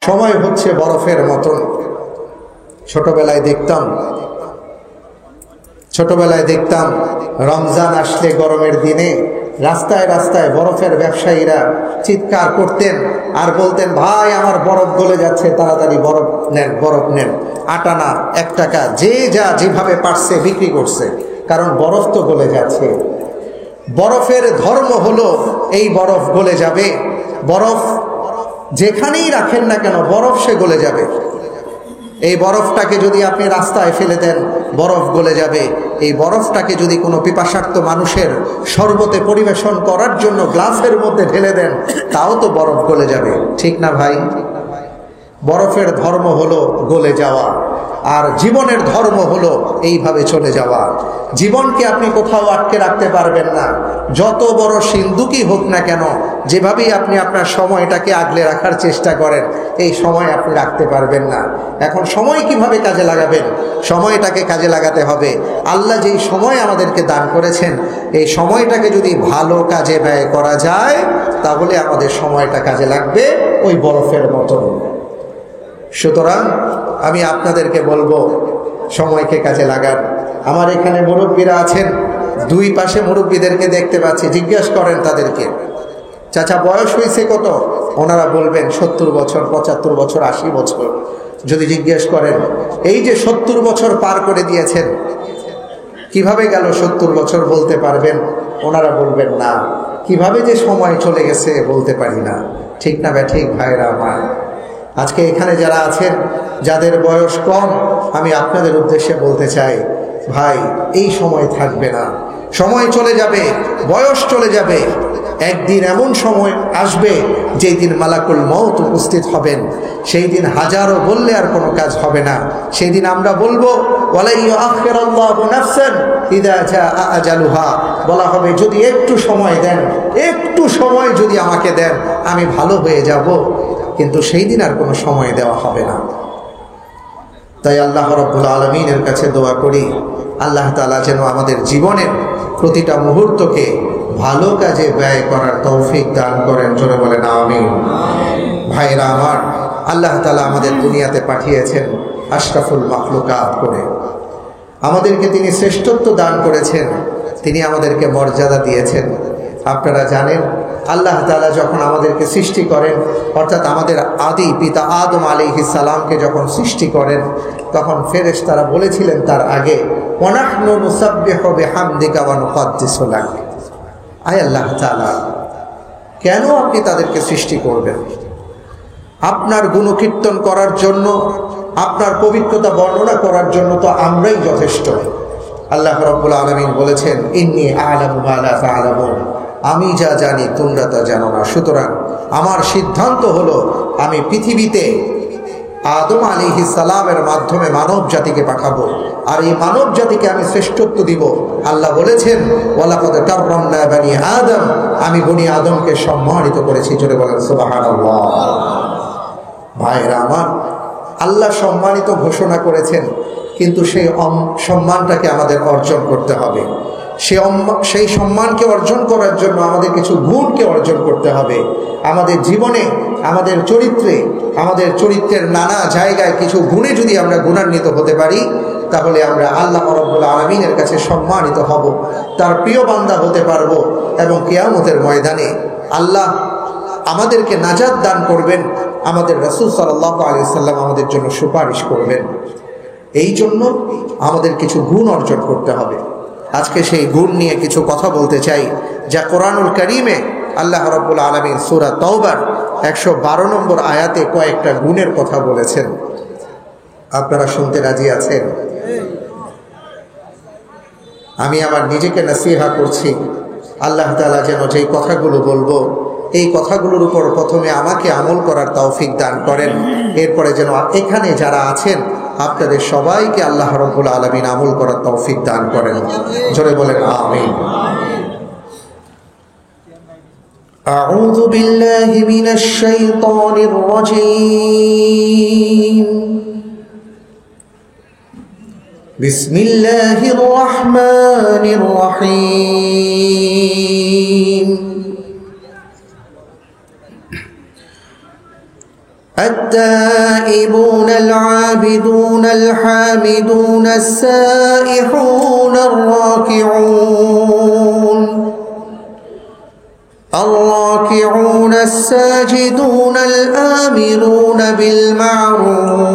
সময় হচ্ছে বরফের মতন। ছোটবেলায় দেখতাম রমজান আসলে গরমের দিনে রাস্তায় রাস্তায় বরফের ব্যবসায়ীরা চিৎকার করতেন আর বলতেন, ভাই আমার বরফ গলে যাচ্ছে, তাড়াতাড়ি বরফ নেন। 8 আনা 1 টাকা যে যা যেভাবে পারছে বিক্রি করছে, কারণ বরফ তো গলে যাচ্ছে। বরফের ধর্ম হলো এই বরফ গলে যাবে, বরফ যেখানেই রাখেন না কেন বরফ সে গলে যাবে। এই বরফটাকে যদি আপনি রাস্তায় ফেলে দেন বরফ গলে যাবে। এই বরফটাকে যদি কোনো পিপাসার্ত মানুষের শরবতে পরিবেশন করার জন্য গ্লাসের মধ্যে ঢেলে দেন তাও তো বরফ গলে যাবে, ঠিক না ভাই? বরফের ধর্ম হলো গলে যাওয়া, আর জীবনের ধর্ম হলো এইভাবে চলে যাওয়া। জীবনকে আপনি কোথাও আটকে রাখতে পারবেন না, যত বড় সিন্ধুকই হোক না কেন। যেভাবেই আপনি আপনার সময়টাকে আগলে রাখার চেষ্টা করেন, এই সময় আপনি রাখতে পারবেন না। এখন সময় কিভাবে কাজে লাগাবেন? সময়টাকে কাজে লাগাতে হবে। আল্লাহ যেই সময় আমাদেরকে দান করেছেন, এই সময়টাকে যদি ভালো কাজে ব্যয় করা যায় তাহলে আমাদের সময়টা কাজে লাগবে ওই বরফের মতন। সুতরাং আমি আপনাদেরকে বলবো সময়কে কাজে লাগান। আমার এখানে মুরব্বীরা আছেন, 2 পাশে মুরব্বীদেরকে দেখতে পাচ্ছি, জিজ্ঞেস করেন তাদেরকে, চাচা বয়স হয়েছে কত? ওনারা বলবেন 70 বছর, 75 বছর, 80 বছর। যদি জিজ্ঞেস করেন এই যে 70 বছর পার করে দিয়েছেন, কিভাবে গেল 70 বছর বলতে পারবেন? ওনারা বলবেন না, কিভাবে যে সময় চলে গেছে বলতে পারি না। ঠিক না ঠিক ভাইরা আমার? আজকে এখানে যারা আছেন যাদের বয়স কম, আমি আপনাদের উদ্দেশ্যে বলতে চাই, ভাই এই সময় থাকবে না, সময় চলে যাবে, বয়স চলে যাবে। একদিন এমন সময় আসবে যেই দিন মালাকুল মউত উপস্থিত হবেন। সেই দিন হাজারো বললে আর কোনো কাজ হবে না। সেই দিন আমরা বলবো ওয়ালা ইউআখিরুল্লাহু নাফসান ইযা জাআ আজালুহা, বলা হবে যদি একটু সময় দেন, একটু সময় যদি আমাকে দেন আমি ভালো হয়ে যাব। কিন্তু সেই দিন আর কোনো সময় দেওয়া হবে না। তাই আল্লাহ রাব্বুল আলামিনের কাছে দোয়া করি, আল্লাহ তাআলা যেন আমাদের জীবনের প্রতিটা মুহূর্তকে ভালো কাজে ব্যয় করার তৌফিক দান করেন। জোরে বলেন আমিন। ভাইরা আমার, আল্লাহ তাআলা আমাদের দুনিয়াতে পাঠিয়েছেন আশরাফুল মাখলুকাত করে। আমাদেরকে তিনি শ্রেষ্ঠত্ব দান করেছেন, তিনি আমাদেরকে মর্যাদা দিয়েছেন। আপনারা জানেন আল্লাহ তাআলা যখন আমাদেরকে সৃষ্টি করেন, অর্থাৎ আমাদের আদি পিতা আদম আলাইহিস সালামকে যখন সৃষ্টি করেন, তখন ফেরেশতারা বলেছিলেন তার আগে, ওয়ানাহনু নুসাব্বিহু বিহামদিকা ওয়া নুকদ্দিসু লাক। আয় আল্লাহ তাআলা, কেন আপনি তাদেরকে সৃষ্টি করবেন? আপনার গুণকীর্তন করার জন্য, আপনার পবিত্রতা বর্ণনা করার জন্য তো আমরাই যথেষ্ট। আল্লাহ রাব্বুল আলামিন বলেছেন, ইন্নী আ'লামু মা লা তা'লামুন, আমি যা জানি তোমরা তা জানো না। সুতরাং আমার সিদ্ধান্ত হলো আমি পৃথিবীতে আদম আলাইহিস সালামের মাধ্যমে মানব জাতিকে পাঠাবো, আর এই মানব জাতিকে আমি শ্রেষ্ঠত্ব দিব। আল্লাহ বলেছেন ওয়ালাকাদ কাররামনা বানি আদম, আমি বনি আদমকে সম্মানিত করেছি। জোরে বলেন সুবহানাল্লাহ। ভাইরা আমার, আল্লাহ সম্মানিত ঘোষণা করেছেন, কিন্তু সেই সম্মানটাকে আমাদের অর্জন করতে হবে। সেই সম্মানকে অর্জন করার জন্য আমাদের কিছু গুণকে অর্জন করতে হবে। আমাদের জীবনে, আমাদের চরিত্রে, আমাদের চরিত্রের নানা জায়গায় কিছু গুণে যদি আমরা গুণান্বিত হতে পারি, তাহলে আমরা আল্লাহ রাব্বুল আলামিনের কাছে সম্মানিত হব, তার প্রিয় বান্দা হতে পারবো, এবং কিয়ামতের ময়দানে আল্লাহ আমাদেরকে নাজাত দান করবেন। আমাদের রাসূল সাল্লাল্লাহু আলাইহি ওয়াসাল্লাম আমাদের জন্য সুপারিশ করবেন। এই জন্য আমাদের কিছু গুণ অর্জন করতে হবে। আজকে সেই গুণ নিয়ে কিছু কথা বলতে চাই, যা কোরআনুল কারীমে আল্লাহ রাব্বুল আলামিন সূরা তাওবার 112 নম্বর আয়াতে কয়েকটা গুণের কথা বলেছেন। আপনারা শুনতে রাজি আছেন? আমি আমার নিজেকে নসিহা করছি, আল্লাহ তাআলা যেন যেই কথাগুলো বলবো এই কথাগুলোর উপর প্রথমে আমাকে আমল করার তৌফিক দান করেন। এরপরে যেন এখানে যারা আছেন আপনাদের সবাইকে আল্লাহ রাব্বুল আলামিন আমল করার তৌফিক দান করেন। জোরে বলেন আমিন। আউযু বিল্লাহি মিনাশ শাইতানির রাজীম। বিসমিল্লাহির রহমানির রহিম। التائبون العابدون الحامدون السائحون الراكعون الساجدون الآمرون بالمعروف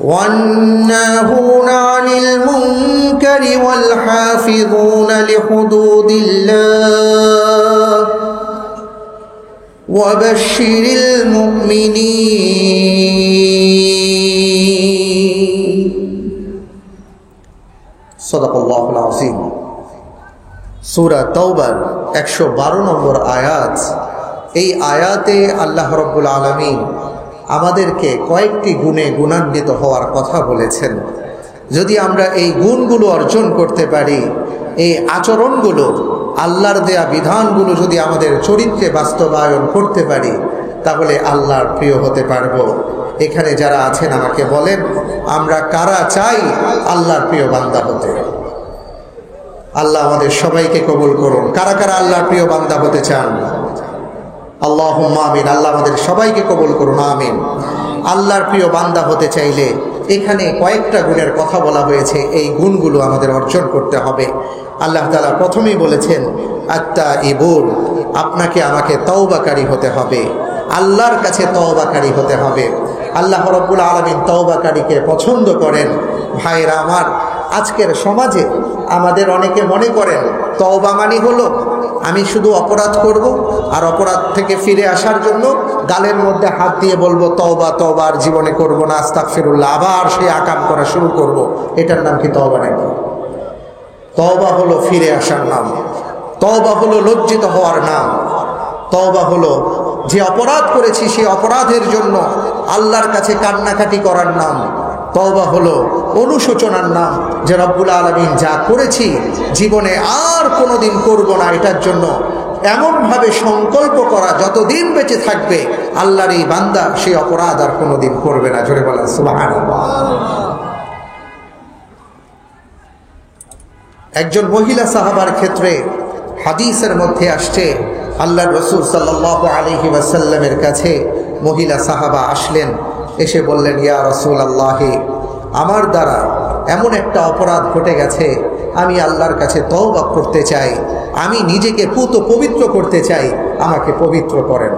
والناهون عن المنكر والحافظون لحدود الله وبشر المؤمنين صدق الله العظيم সূরা তাওবার 112 নম্বর আয়াত। এই আয়াতে আল্লাহ রাব্বুল আলামিন আমাদেরকে কয়েকটি গুণে গুণান্বিত হওয়ার কথা বলেছেন। যদি আমরা এই গুণগুলো অর্জন করতে পারি, এই আচরণগুলো, আল্লাহর দেয়া বিধানগুলো যদি আমাদের চরিত্রে বাস্তবায়ন করতে পারি, তাহলে আল্লাহর প্রিয় হতে পারবো। এখানে যারা আছেন আমাকে বলেন, আমরা কারা চাই আল্লাহর প্রিয় বান্দা হতে? আল্লাহ আমাদের সবাইকে কবুল করুন। কারা কারা আল্লাহর প্রিয় বান্দা হতে চান? আল্লাহুম্মা আমিন। আল্লাহ আমাদের সবাইকে কবুল করুন, আমিন। আল্লাহর প্রিয় বান্দা হতে চাইলে এখানে কয়েকটা গুণের কথা বলা হয়েছে, এই গুণগুলো আমাদের অর্জন করতে হবে। আল্লাহ তাআলা প্রথমেই বলেছেন আত্তাইবুন, আপনাকে আমাকে তওবাকারী হতে হবে, আল্লাহর কাছে তওবাকারী হতে হবে। আল্লাহ রাব্বুল আলামিন তওবাকারীকে পছন্দ করেন। ভাইরা আমার, আজকের সমাজে আমাদের অনেকে মনে করেন তওবা মানে হলো আমি শুধু অপরাধ করব, আর অপরাধ থেকে ফিরে আসার জন্য গালের মধ্যে হাত দিয়ে বলবো তওবা তওবা, আর জীবনে করব না, আস্তাগফিরুল্লাহ, আবার সেই আকাম করা শুরু করব। এটার নাম কি তওবা নাকি? তওবা হলো ফিরে আসার নাম, তওবা হলো লজ্জিত হওয়ার নাম, তওবা হলো যে অপরাধ করেছি সেই অপরাধের জন্য আল্লাহর কাছে কান্নাকাটি করার নাম, তওবা হলো অনুশোচনার নাম, যে রব্বুল আলামিন যা করেছি জীবনে আর কোনোদিন করব না, এটার জন্য এমনভাবে সংকল্প করা যতদিন বেঁচে থাকবে আল্লাহর এই বান্দা সেই অপরাধ আর কোনোদিন করবে না। জোরে বলেন সুবহানাল্লাহ। একজন মহিলা সাহাবার ক্ষেত্রে হাদিসের মধ্যে আসছে, আল্লাহর রাসূল সাল্লাল্লাহু আলাইহি ওয়াসাল্লামের কাছে মহিলা সাহাবা আসলেন, এসে বললেন, ইয়া রাসূলুল্লাহ, আমার দ্বারা এমন একটা অপরাধ ঘটে গেছে, আমি আল্লাহর কাছে তওবা করতে চাই, আমি নিজেকে পুত পবিত্র করতে চাই, আমাকে পবিত্র করেন।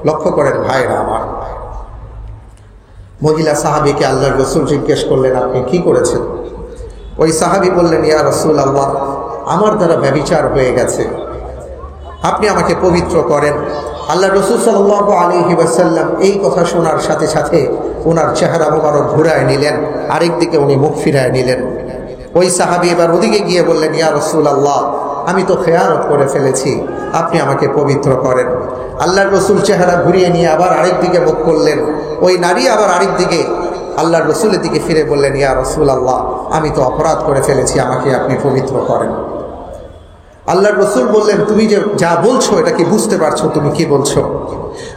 লক্ষ্য করেন ভাইরা আমার, মহিলা সাহাবীকে আল্লাহর রাসূল জিজ্ঞেস করলেন, আপনি কি করেছেন? ওই সাহাবী বললেন, ইয়া রাসূলুল্লাহ, আমার দ্বারা ব্যভিচার হয়ে গেছে, আপনি আমাকে পবিত্র করেন। আল্লাহ রাসূল সাল্লাল্লাহু আলাইহি ওয়াসাল্লাম এই কথা শোনার সাথে সাথে ওনার চেহারা মোবারক ঘুরায় নিলেন, আরেক দিকে উনি মুখ ফিরায় নিলেন। ওই সাহাবী এবার ওদিকে গিয়ে বললেন, ইয়া রাসূলুল্লাহ, আমি তো খেয়ানত করে ফেলেছি, আপনি আমাকে পবিত্র করেন। আল্লাহর রাসূল চেহারা ঘুরিয়ে নিয়ে আবার আরেক দিকে মুখ করলেন। ওই নারী আবার আরেক দিকে আল্লাহর রাসূলের দিকে ফিরে বললেন, ইয়া রাসূলুল্লাহ, আমি তো অপরাধ করে ফেলেছি, আমাকে আপনি পবিত্র করেন। আল্লাহর রাসূল বললেন, তুমি যে যা বলছো এটা কি বুঝতে পারছো? তুমি কি বলছো?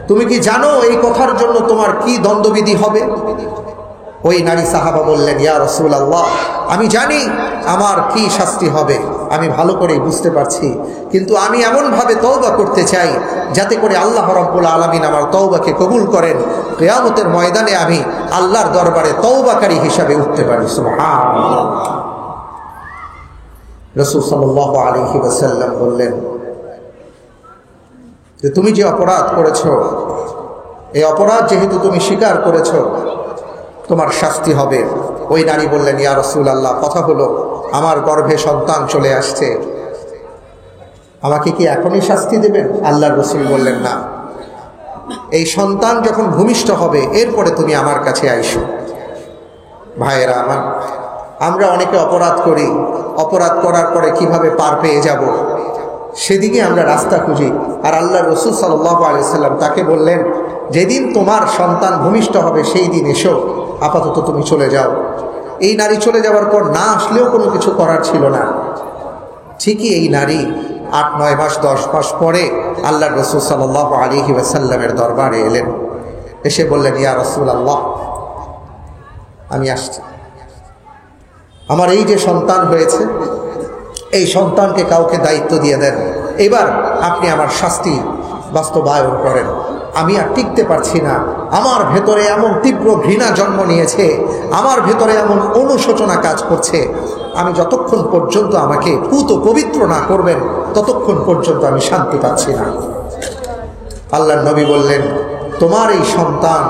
তুমি কি জানো এই কথার জন্য তোমার কি দণ্ডবিধি হবে? ওই নারী সাহাবা বললেন, ইয়া রাসূলুল্লাহ, আমি জানি আমার কি শাস্তি হবে, আমি ভালো করেই বুঝতে পারছি, কিন্তু আমি এমনভাবে তওবা করতে চাই যাতে করে আল্লাহ রাব্বুল আলামিন আমার তওবাকে কবুল করেন, কিয়ামতের ময়দানে আমি আল্লাহর দরবারে তওবাকারী হিসাবে উঠতে পারি। সুবহানাল্লাহ। রাসূল সাল্লাল্লাহু আলাইহি ওয়াসাল্লাম বললেন যে তুমি যে অপরাধ করেছো, এই অপরাধ যেহেতু তুমি স্বীকার করেছো, তোমার শাস্তি হবে। ওই নারী বললেন, ইয়া রাসূলুল্লাহ, কথা হলো আমার গর্ভে সন্তান চলে আসছে, আমাকে কি এখনই শাস্তি দেবেন? আল্লাহর রাসূল বললেন, না, এই সন্তান যখন ভূমিষ্ঠ হবে এরপরে তুমি আমার কাছে আইসো। ভাইয়েরা আমার, আমরা অনেকে অপরাধ করি, অপরাধ করার পরে কিভাবে পার পেয়ে যাব সেদিকে আমরা রাস্তা খুঁজি। আর আল্লাহর রাসূল সাল্লাল্লাহু আলাইহি সাল্লাম তাকে বললেন, যেদিন তোমার সন্তান ভূমিষ্ঠ হবে সেই দিন এসো, আপাতত তুমি চলে যাও। এই নারী চলে যাওয়ার পর না আসলেও কোনো কিছু করার ছিল না। ঠিকই এই নারী 8-9 মাস 10 মাস পরে আল্লাহর রাসূল সাল্লাল্লাহু আলাইহি ওয়াসাল্লামের দরবারে এলেন। এসে বললেন, ইয়া রাসূলুল্লাহ, আমি আসছি, আমার এই যে সন্তান হয়েছে, এই সন্তানকে কাউকে দায়িত্ব দিয়ে দেন, এবার আপনি আমার শাস্তি বাস্তবায়ন করেন। আমি আর টিকতে পারছি না, আমার ভেতরে এমন তীব্র ঘৃণা জন্ম নিয়েছে, আমার ভেতরে এমন অনুশোচনা কাজ করছে, আমি যতক্ষণ পর্যন্ত আমাকে পুত পবিত্র না করবেন ততক্ষণ পর্যন্ত আমি শান্তি পাচ্ছি না। আল্লাহর নবী বললেন, তোমার এই সন্তান,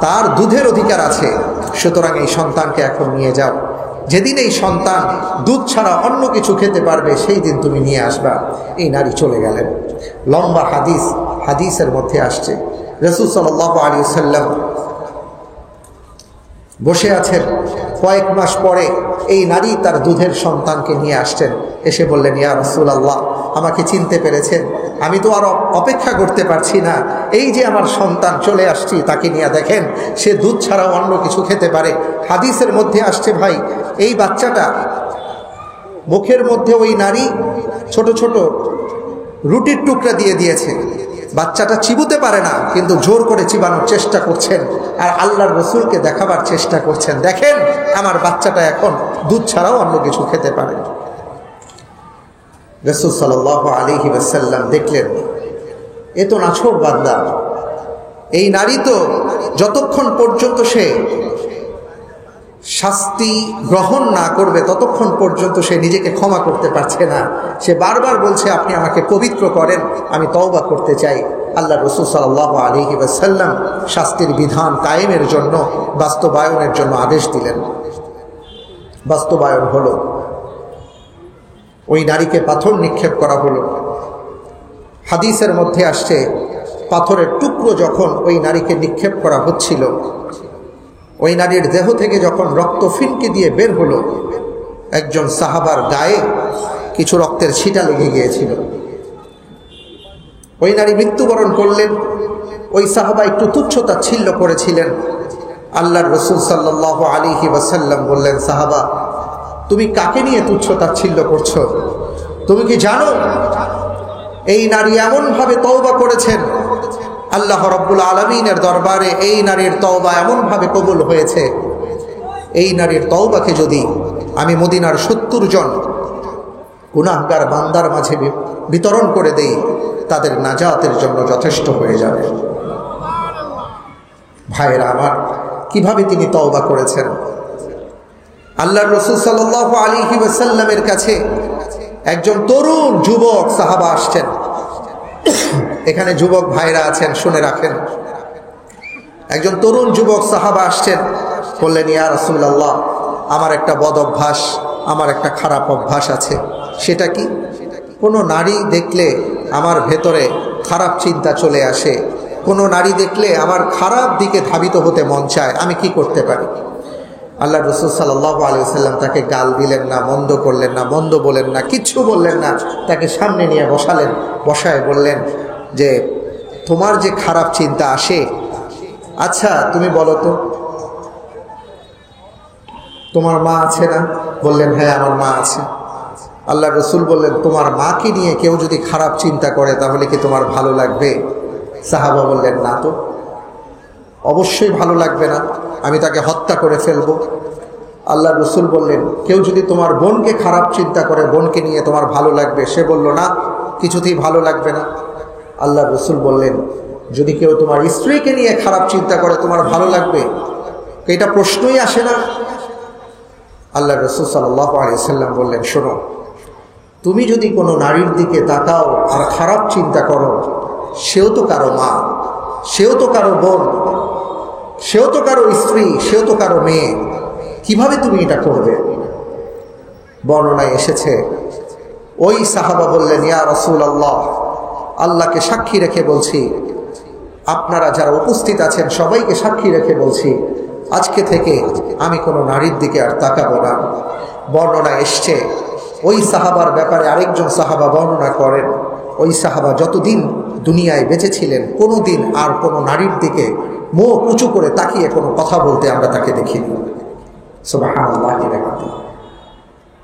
তার দুধের অধিকার আছে, সুতরাং এই সন্তানকে এখন নিয়ে যাও। যেদিন এই সন্তান দুধ ছাড়া অন্য কিছু খেতে পারবে সেই দিন তুমি নিয়ে আসবা। এই নারী চলে গেলেন। লম্বা হাদিসের মধ্যে আসছে, রাসূল সাল্লাল্লাহু আলাইহি ওয়াসাল্লাম বসে আছেন। কয়েক মাস পরে এই নারী তার দুধের সন্তানকে নিয়ে আসছেন। এসে বললেন, ইয়া রাসূলুল্লাহ, আমাকে চিনতে পেরেছেন? আমি তো আর অপেক্ষা করতে পারছি না, এই যে আমার সন্তান চলে আসছি, তাকে নিয়ে দেখেন সে দুধ ছাড়াও অন্য কিছু খেতে পারে। হাদিসের মধ্যে আসছে, ভাই, এই বাচ্চাটা মুখের মধ্যে ওই নারী ছোট ছোট রুটির টুকরা দিয়ে দিয়েছে। বাচ্চাটা চিবুতে পারে না, কিন্তু জোর করে চিবানোর চেষ্টা করছেন আর আল্লাহর রসুলকে দেখাবার চেষ্টা করছেন, দেখেন আমার বাচ্চাটা এখন দুধ ছাড়াও অন্য কিছু খেতে পারে। রাসূল সাল্লাল্লাহু আলাইহি ওয়াসাল্লাম দেখলেন, এ তো নাছোড় বান্দা। এই নারী তো যতক্ষণ পর্যন্ত সে শাস্তি গ্রহণ না করবে ততক্ষণ পর্যন্ত সে নিজেকে ক্ষমা করতে পারছে না। সে বারবার বলছে, আপনি আমাকে পবিত্র করেন, আমি তওবা করতে চাই। আল্লাহ রাসূল সাল্লাল্লাহু আলাইহি ওয়াসাল্লাম শাস্তির বিধান কায়েমের জন্য, বাস্তবায়নের জন্য আদেশ দিলেন। বাস্তবায়ন হলো, ওই নারীকে পাথর নিক্ষেপ করা হলো। হাদিসের মধ্যে আসছে, পাথরের টুকরো যখন ওই নারীকে নিক্ষেপ করা হচ্ছিল, ওই নারীর দেহ থেকে যখন রক্ত ফিনকে দিয়ে বের হলো, একজন সাহাবার গায়ে কিছু রক্তের ছিটা লেগে গিয়েছিল। ওই নারী মৃত্যুবরণ করলেন। ওই সাহাবা একটু তুচ্ছতাচ্ছিল্য করেছিলেন। আল্লাহর রাসূল সাল্লাল্লাহু আলাইহি ওয়াসাল্লাম বললেন, সাহাবা, তুমি কাকে নিয়ে তুচ্ছতাচ্ছিল্য করছো? তুমি কি জানো এই নারী এমনভাবে তওবা করেছেন, আল্লাহ রাব্বুল আলামিনের দরবারে এই নারীর তওবা এমনভাবে কবুল হয়েছে, এই নারীর তওবাকে যদি আমি মদিনার ৭০ জন গুনাহগার বান্দার মাঝে বিতরণ করে দেই, তাদের নাজাতের জন্য যথেষ্ট হয়ে যাবে। ভাইয়েরা আমার, কিভাবে তিনি তওবা করেছেন? আল্লাহর রাসূল সাল্লাল্লাহু আলাইহি ওয়াসাল্লামের কাছে একজন তরুণ যুবক সাহাবা আসছেন। এখানে যুবক ভাইরা আছেন, শুনে রাখেন। একজন তরুণ যুবক সাহাবা আসছেন, বললেন, ইয়া রাসূলুল্লাহ, আমার একটা বদ অভ্যাস, আমার একটা খারাপ অভ্যাস আছে। সেটা কি? কোনো নারী দেখলে আমার ভেতরে খারাপ চিন্তা চলে আসে, কোনো নারী দেখলে আমার খারাপ দিকে ধাবিত হতে মন চায়, আমি কি করতে পারি? আল্লাহ রাসূল সাল্লাল্লাহু আলাইহি ওয়াসাল্লাম তাকে গাল দিলেন না, মন্দ করলেন না, মন্দ বলেন না, কিচ্ছু বললেন না। তাকে সামনে নিয়ে বসালেন। বসায় বললেন যে, তোমার যে খারাপ চিন্তা আসে, আচ্ছা তুমি বলো তো, তোমার মা আছে না? বললেন, হ্যাঁ আমার মা আছে। আল্লাহ রাসূল বললেন, তোমার মাকে নিয়ে কেউ যদি খারাপ চিন্তা করে তাহলে কি তোমার ভালো লাগবে? সাহাবা বললেন, না তো, অবশ্যই ভালো লাগবে না, আমি তাকে হত্যা করে ফেলবো। আল্লাহ রাসূল বললেন, কেউ যদি তোমার বোনকে খারাপ চিন্তা করে, বোনকে নিয়ে তোমার ভালো লাগবে? সে বলল, না, কিছুতেই ভালো লাগবে না। আল্লাহ রাসূল বললেন, যদি কেউ তোমার স্ত্রীকে নিয়ে খারাপ চিন্তা করে, তোমার ভালো লাগবে? এটা প্রশ্নই আসে না। আল্লাহ রাসূল সাল্লাল্লাহু আলাইহি ওয়াসাল্লাম বললেন, শোনো, তুমি যদি কোনো নারীর দিকে তাকাও আর খারাপ চিন্তা করো, সেও তো কারো মা, সেও তো কারো বোন, সেও তো কারো স্ত্রী, সেও তো কারো মেয়ে, কিভাবে তুমি এটা করবে? বর্ণনায় এসেছে, ওই সাহাবা বললেন, ইয়া রাসূলুল্লাহ, আল্লাহকে সাক্ষী রেখে বলছি, আপনারা যারা উপস্থিত আছেন সবাইকে সাক্ষী রেখে বলছি, আজকে থেকে আমি কোনো নারীর দিকে আর তাকাবো না। বর্ণনায় এসছে, ওই সাহাবার ব্যাপারে আরেকজন সাহাবা বর্ণনা করেন, ওই সাহাবা যতদিন দুনিয়ায় বেঁচে ছিলেন কোনো দিন আর কোনো নারীর দিকে মুখ উঁচু করে তাকিয়ে কোনো কথা বলতে আমরা তাকে দেখিনি। সুবহানাল্লাহ।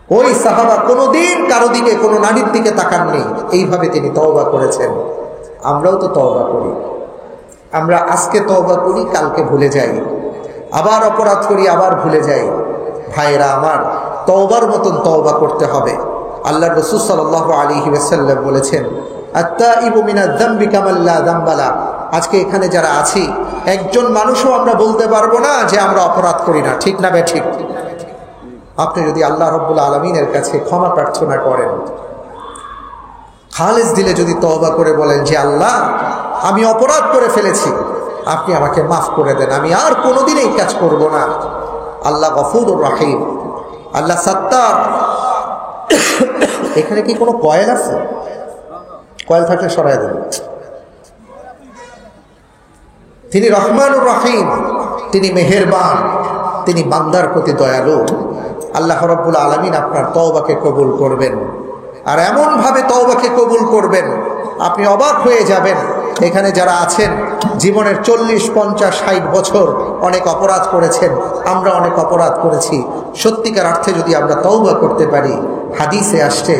ওই সাহাবা কোনোদিন কারো দিকে, কোনো নারীর দিকে তাকাননি। এইভাবে তিনি তওবা করেছেন। আমরাও তো তওবা করি, আমরা আজকে তওবা করি, কালকে ভুলে যাই। আবার অপরাধ করি, আবার ভুলে যাই। ভাইরা আমার, তওবার মতন তওবা করতে হবে। আল্লাহ রাসূল সাল্লাল্লাহু আলাইহি ওয়াসাল্লাম বলেছেন, আত-তাইবু মিনায-যামবি কামান লা যামবা লা। আজকে এখানে যারা আছি, একজন মানুষও আমরা বলতে পারবো না যে আমরা অপরাধ করি না, ঠিক না ঠিক? আপনি যদি আল্লাহ রাব্বুল আলামিনের কাছে ক্ষমা প্রার্থনা করেন, খালেস দিলে যদি তওবা করে বলেন যে আল্লাহ, আমি অপরাধ করে ফেলেছি, আপনি আমাকে মাফ করে দেন, আমি আর কোনোদিন এই কাজ করব না। আল্লাহ গফুরুর রহিম, আল্লাহ সাত্তার। এখানে কি কোনো কয়েল আছে? কয়েল থাকলে সরাই দেন। তিনি রহমানুর রহিম, তিনি মেহেরবান, তিনি বান্দার প্রতি দয়ালু। আল্লাহ রাব্বুল আলামিন আপনার তওবাকে কবুল করবেন, আর এমনভাবে তওবাকে কবুল করবেন আপনি অবাক হয়ে যাবেন। এখানে যারা আছেন, জীবনের 40, 50, 60 বছর অনেক অপরাধ করেছেন, আমরা অনেক অপরাধ করেছি। সত্যিকার অর্থে যদি আমরা তওবা করতে পারি, হাদিসে আসছে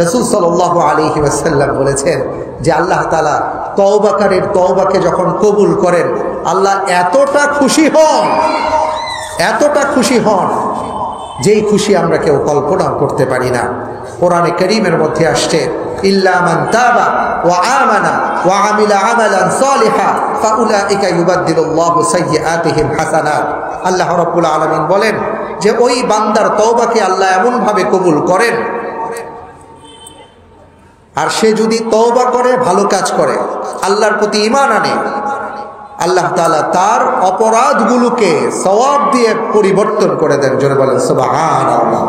রাসূল সাল্লাল্লাহু আলাইহি ওয়াসাল্লাম বলেছেন যে আল্লাহ তাআলা তওবাকারীর তওবাকে যখন কবুল করেন, আল্লাহ এতটা খুশি হন, এতটা খুশি হন, যেই খুশি আমরা কেউ কল্পনাও করতে পারি না। কোরআনে কারীমের মধ্যে আসছে, ইল্লা মান তাবা ওয়া আমানা ওয়া আমিলা আমালান সালিহা ফাউলাইকা ইউবাদদিলুল্লাহু সাইয়্যাতিহিম হাসানাত। আল্লাহ রাব্বুল আলামিন বলেন যে ওই বান্দার তওবাকে আল্লাহ এমনভাবে কবুল করেন, আর সে যদি তওবা করে, ভালো কাজ করে, আল্লাহর প্রতি ঈমান আনে, আল্লাহ তাআলা তার অপরাধগুলোকে সওয়াব দিয়ে পরিবর্তন করে দেন। জোরে বলেন সুবহানাল্লাহ।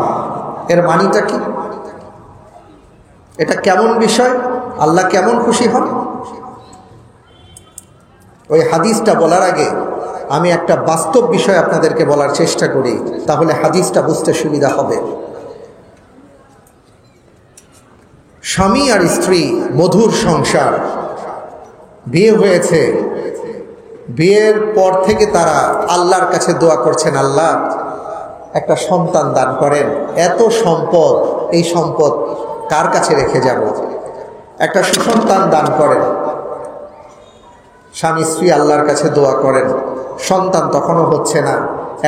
এর মানেটা কি? এটা কেমন বিষয়? আল্লাহ কেমন খুশি হন? ওই হাদিসটা বলার আগে আমি একটা বাস্তব বিষয় আপনাদেরকে বলার চেষ্টা করি, তাহলে হাদিসটা বুঝতে সুবিধা হবে। স্বামী আর স্ত্রী মধুর সংসার, বিয়ে হয়েছে, বিয়ের পর থেকে তারা আল্লাহর কাছে দোয়া করছেন, আল্লাহ একটা সন্তান দান করেন। এত সম্পদ, এই সম্পদ কার কাছে রেখে যাব? একটা সুসন্তান দান করেন। স্বামী স্ত্রী আল্লাহর কাছে দোয়া করেন, সন্তান তখনও হচ্ছে না।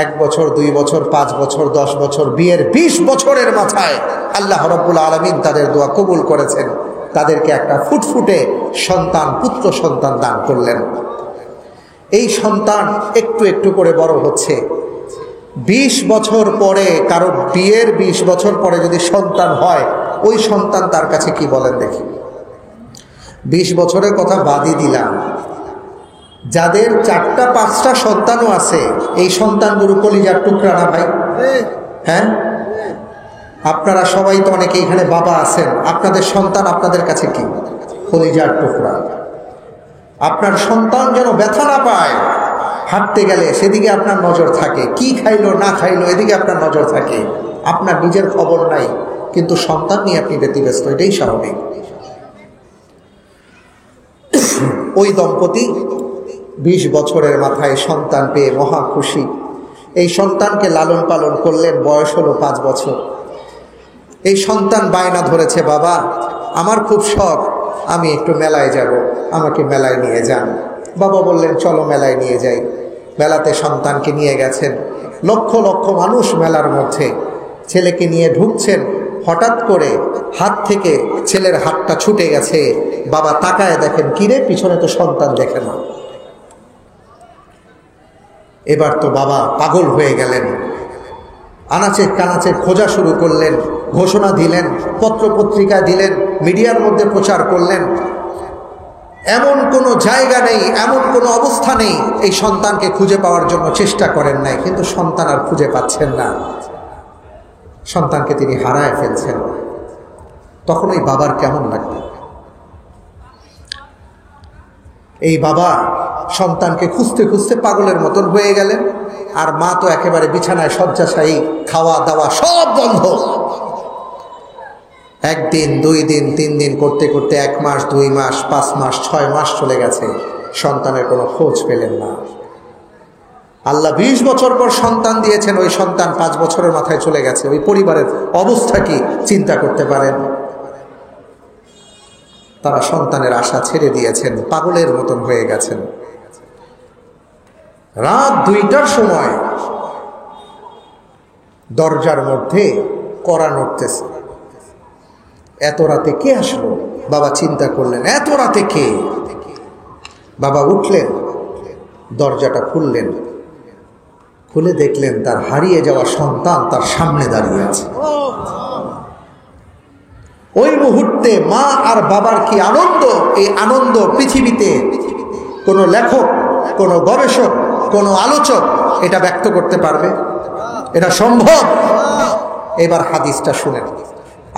1 বছর, 2 বছর, 5 বছর, 10 বছর, বিয়ের 20 বছরের মাথায় আল্লাহ রাব্বুল আলামিন তাদের দোয়া কবুল করেছেন, তাদেরকে একটা ফুটফুটে সন্তান, পুত্র সন্তান দান করলেন। এই সন্তান একটু একটু করে বড় হচ্ছে। 20 বছর পরে, কারো বিয়ের 20 বছর পরে যদি সন্তান হয়, ওই সন্তান তার কাছে কি বলেন দেখি? 20 বছরের কথা বাদই দিলাম, যাদের 4টা 5টা সন্তানও আছে, এই সন্তানগুলো কলিজার টুকরা না ভাই? হ্যাঁ, আপনারা সবাই তো অনেকে এখানে বাবা আছেন, আপনাদের সন্তান আপনাদের কাছে কি? কলিজার টুকরা। আপনার সন্তান যেন ব্যথা না পায়, হাঁটতে গেলে সেদিকে আপনার নজর থাকে, কি খাইলো না খাইলো এদিকে আপনার নজর থাকে। আপনার নিজের খবর নাই, কিন্তু সন্তান নিয়ে আপনি ব্যতিব্যস্ত, এটাই স্বাভাবিক। ওই দম্পতি 20 বছরের মাথায় সন্তান পেয়ে মহা খুশি। এই সন্তানকে লালন পালন করলেন, বয়স হলো 5 বছর। এই সন্তান বায়না ধরেছে, বাবা আমার খুব শখ, আমি একটু মেলায় যাব, আমাকে মেলায় নিয়ে যান। বাবা বললেন চলো মেলায় নিয়ে যাই। মেলাতে সন্তানকে নিয়ে গেছেন, লক্ষ লক্ষ মানুষ মেলার মধ্যে। ছেলেকে নিয়ে ঢুকছেন, হঠাৎ করে হাত থেকে ছেলের হাতটা ছুটে গেছে। বাবা তাকায় দেখেন, কিরে পিছনে তো সন্তান দেখে না। এবার তো বাবা পাগল হয়ে গেলেন, আনাচে কানাচে খোঁজা শুরু করলেন, ঘোষণা দিলেন, পত্রপত্রিকা দিলেন, মিডিয়ার মধ্যে প্রচার করলেন। এমন কোনো জায়গা নেই, এমন কোনো অবস্থা নেই এই সন্তানকে খুঁজে পাওয়ার জন্য চেষ্টা করেন নাই, কিন্তু সন্তান আর খুঁজে পাচ্ছেন না। সন্তানকে তিনি হারায় ফেলছেন। তখন ওই বাবার কেমন লাগবে? এই বাবা সন্তানকে খুঁজতে খুঁজতে পাগলের মতন হয়ে গেলেন, আর মা তো একেবারে বিছানায় শয্যাশায়ী, খাওয়া দাওয়া সব বন্ধ। 1 দিন 2 দিন 3 দিন করতে করতে 1 মাস 2 মাস 5 মাস 6 মাস চলে গেছে, সন্তানের কোনো খোঁজ পেলেন না। আল্লাহ 20 বছর পর সন্তান দিয়েছেন, ওই সন্তান 5 বছরের মাথায় চলে গেছে। ওই পরিবারের অবস্থা কি চিন্তা করতে পারেন? তারা সন্তানের আশা ছেড়ে দিয়েছেন, পাগলের মতন হয়ে গেছেন। রাত 2টার সময় দরজার মধ্যে কড়া নড়তেছে। এত রাতে কে আসলো? বাবা চিন্তা করলেন, এত রাতে কে? বাবা উঠলেন, দরজাটা খুললেন, খুলে দেখলেন তার হারিয়ে যাওয়া সন্তান তার সামনে দাঁড়িয়ে আছে। ওই মুহূর্তে মা আর বাবার কি আনন্দ! এই আনন্দ পৃথিবীতে কোনো লেখক, কোনো গবেষক, কোনো আলোচক এটা ব্যক্ত করতে পারবে? এটা সম্ভব? এবার হাদিসটা শুনেন।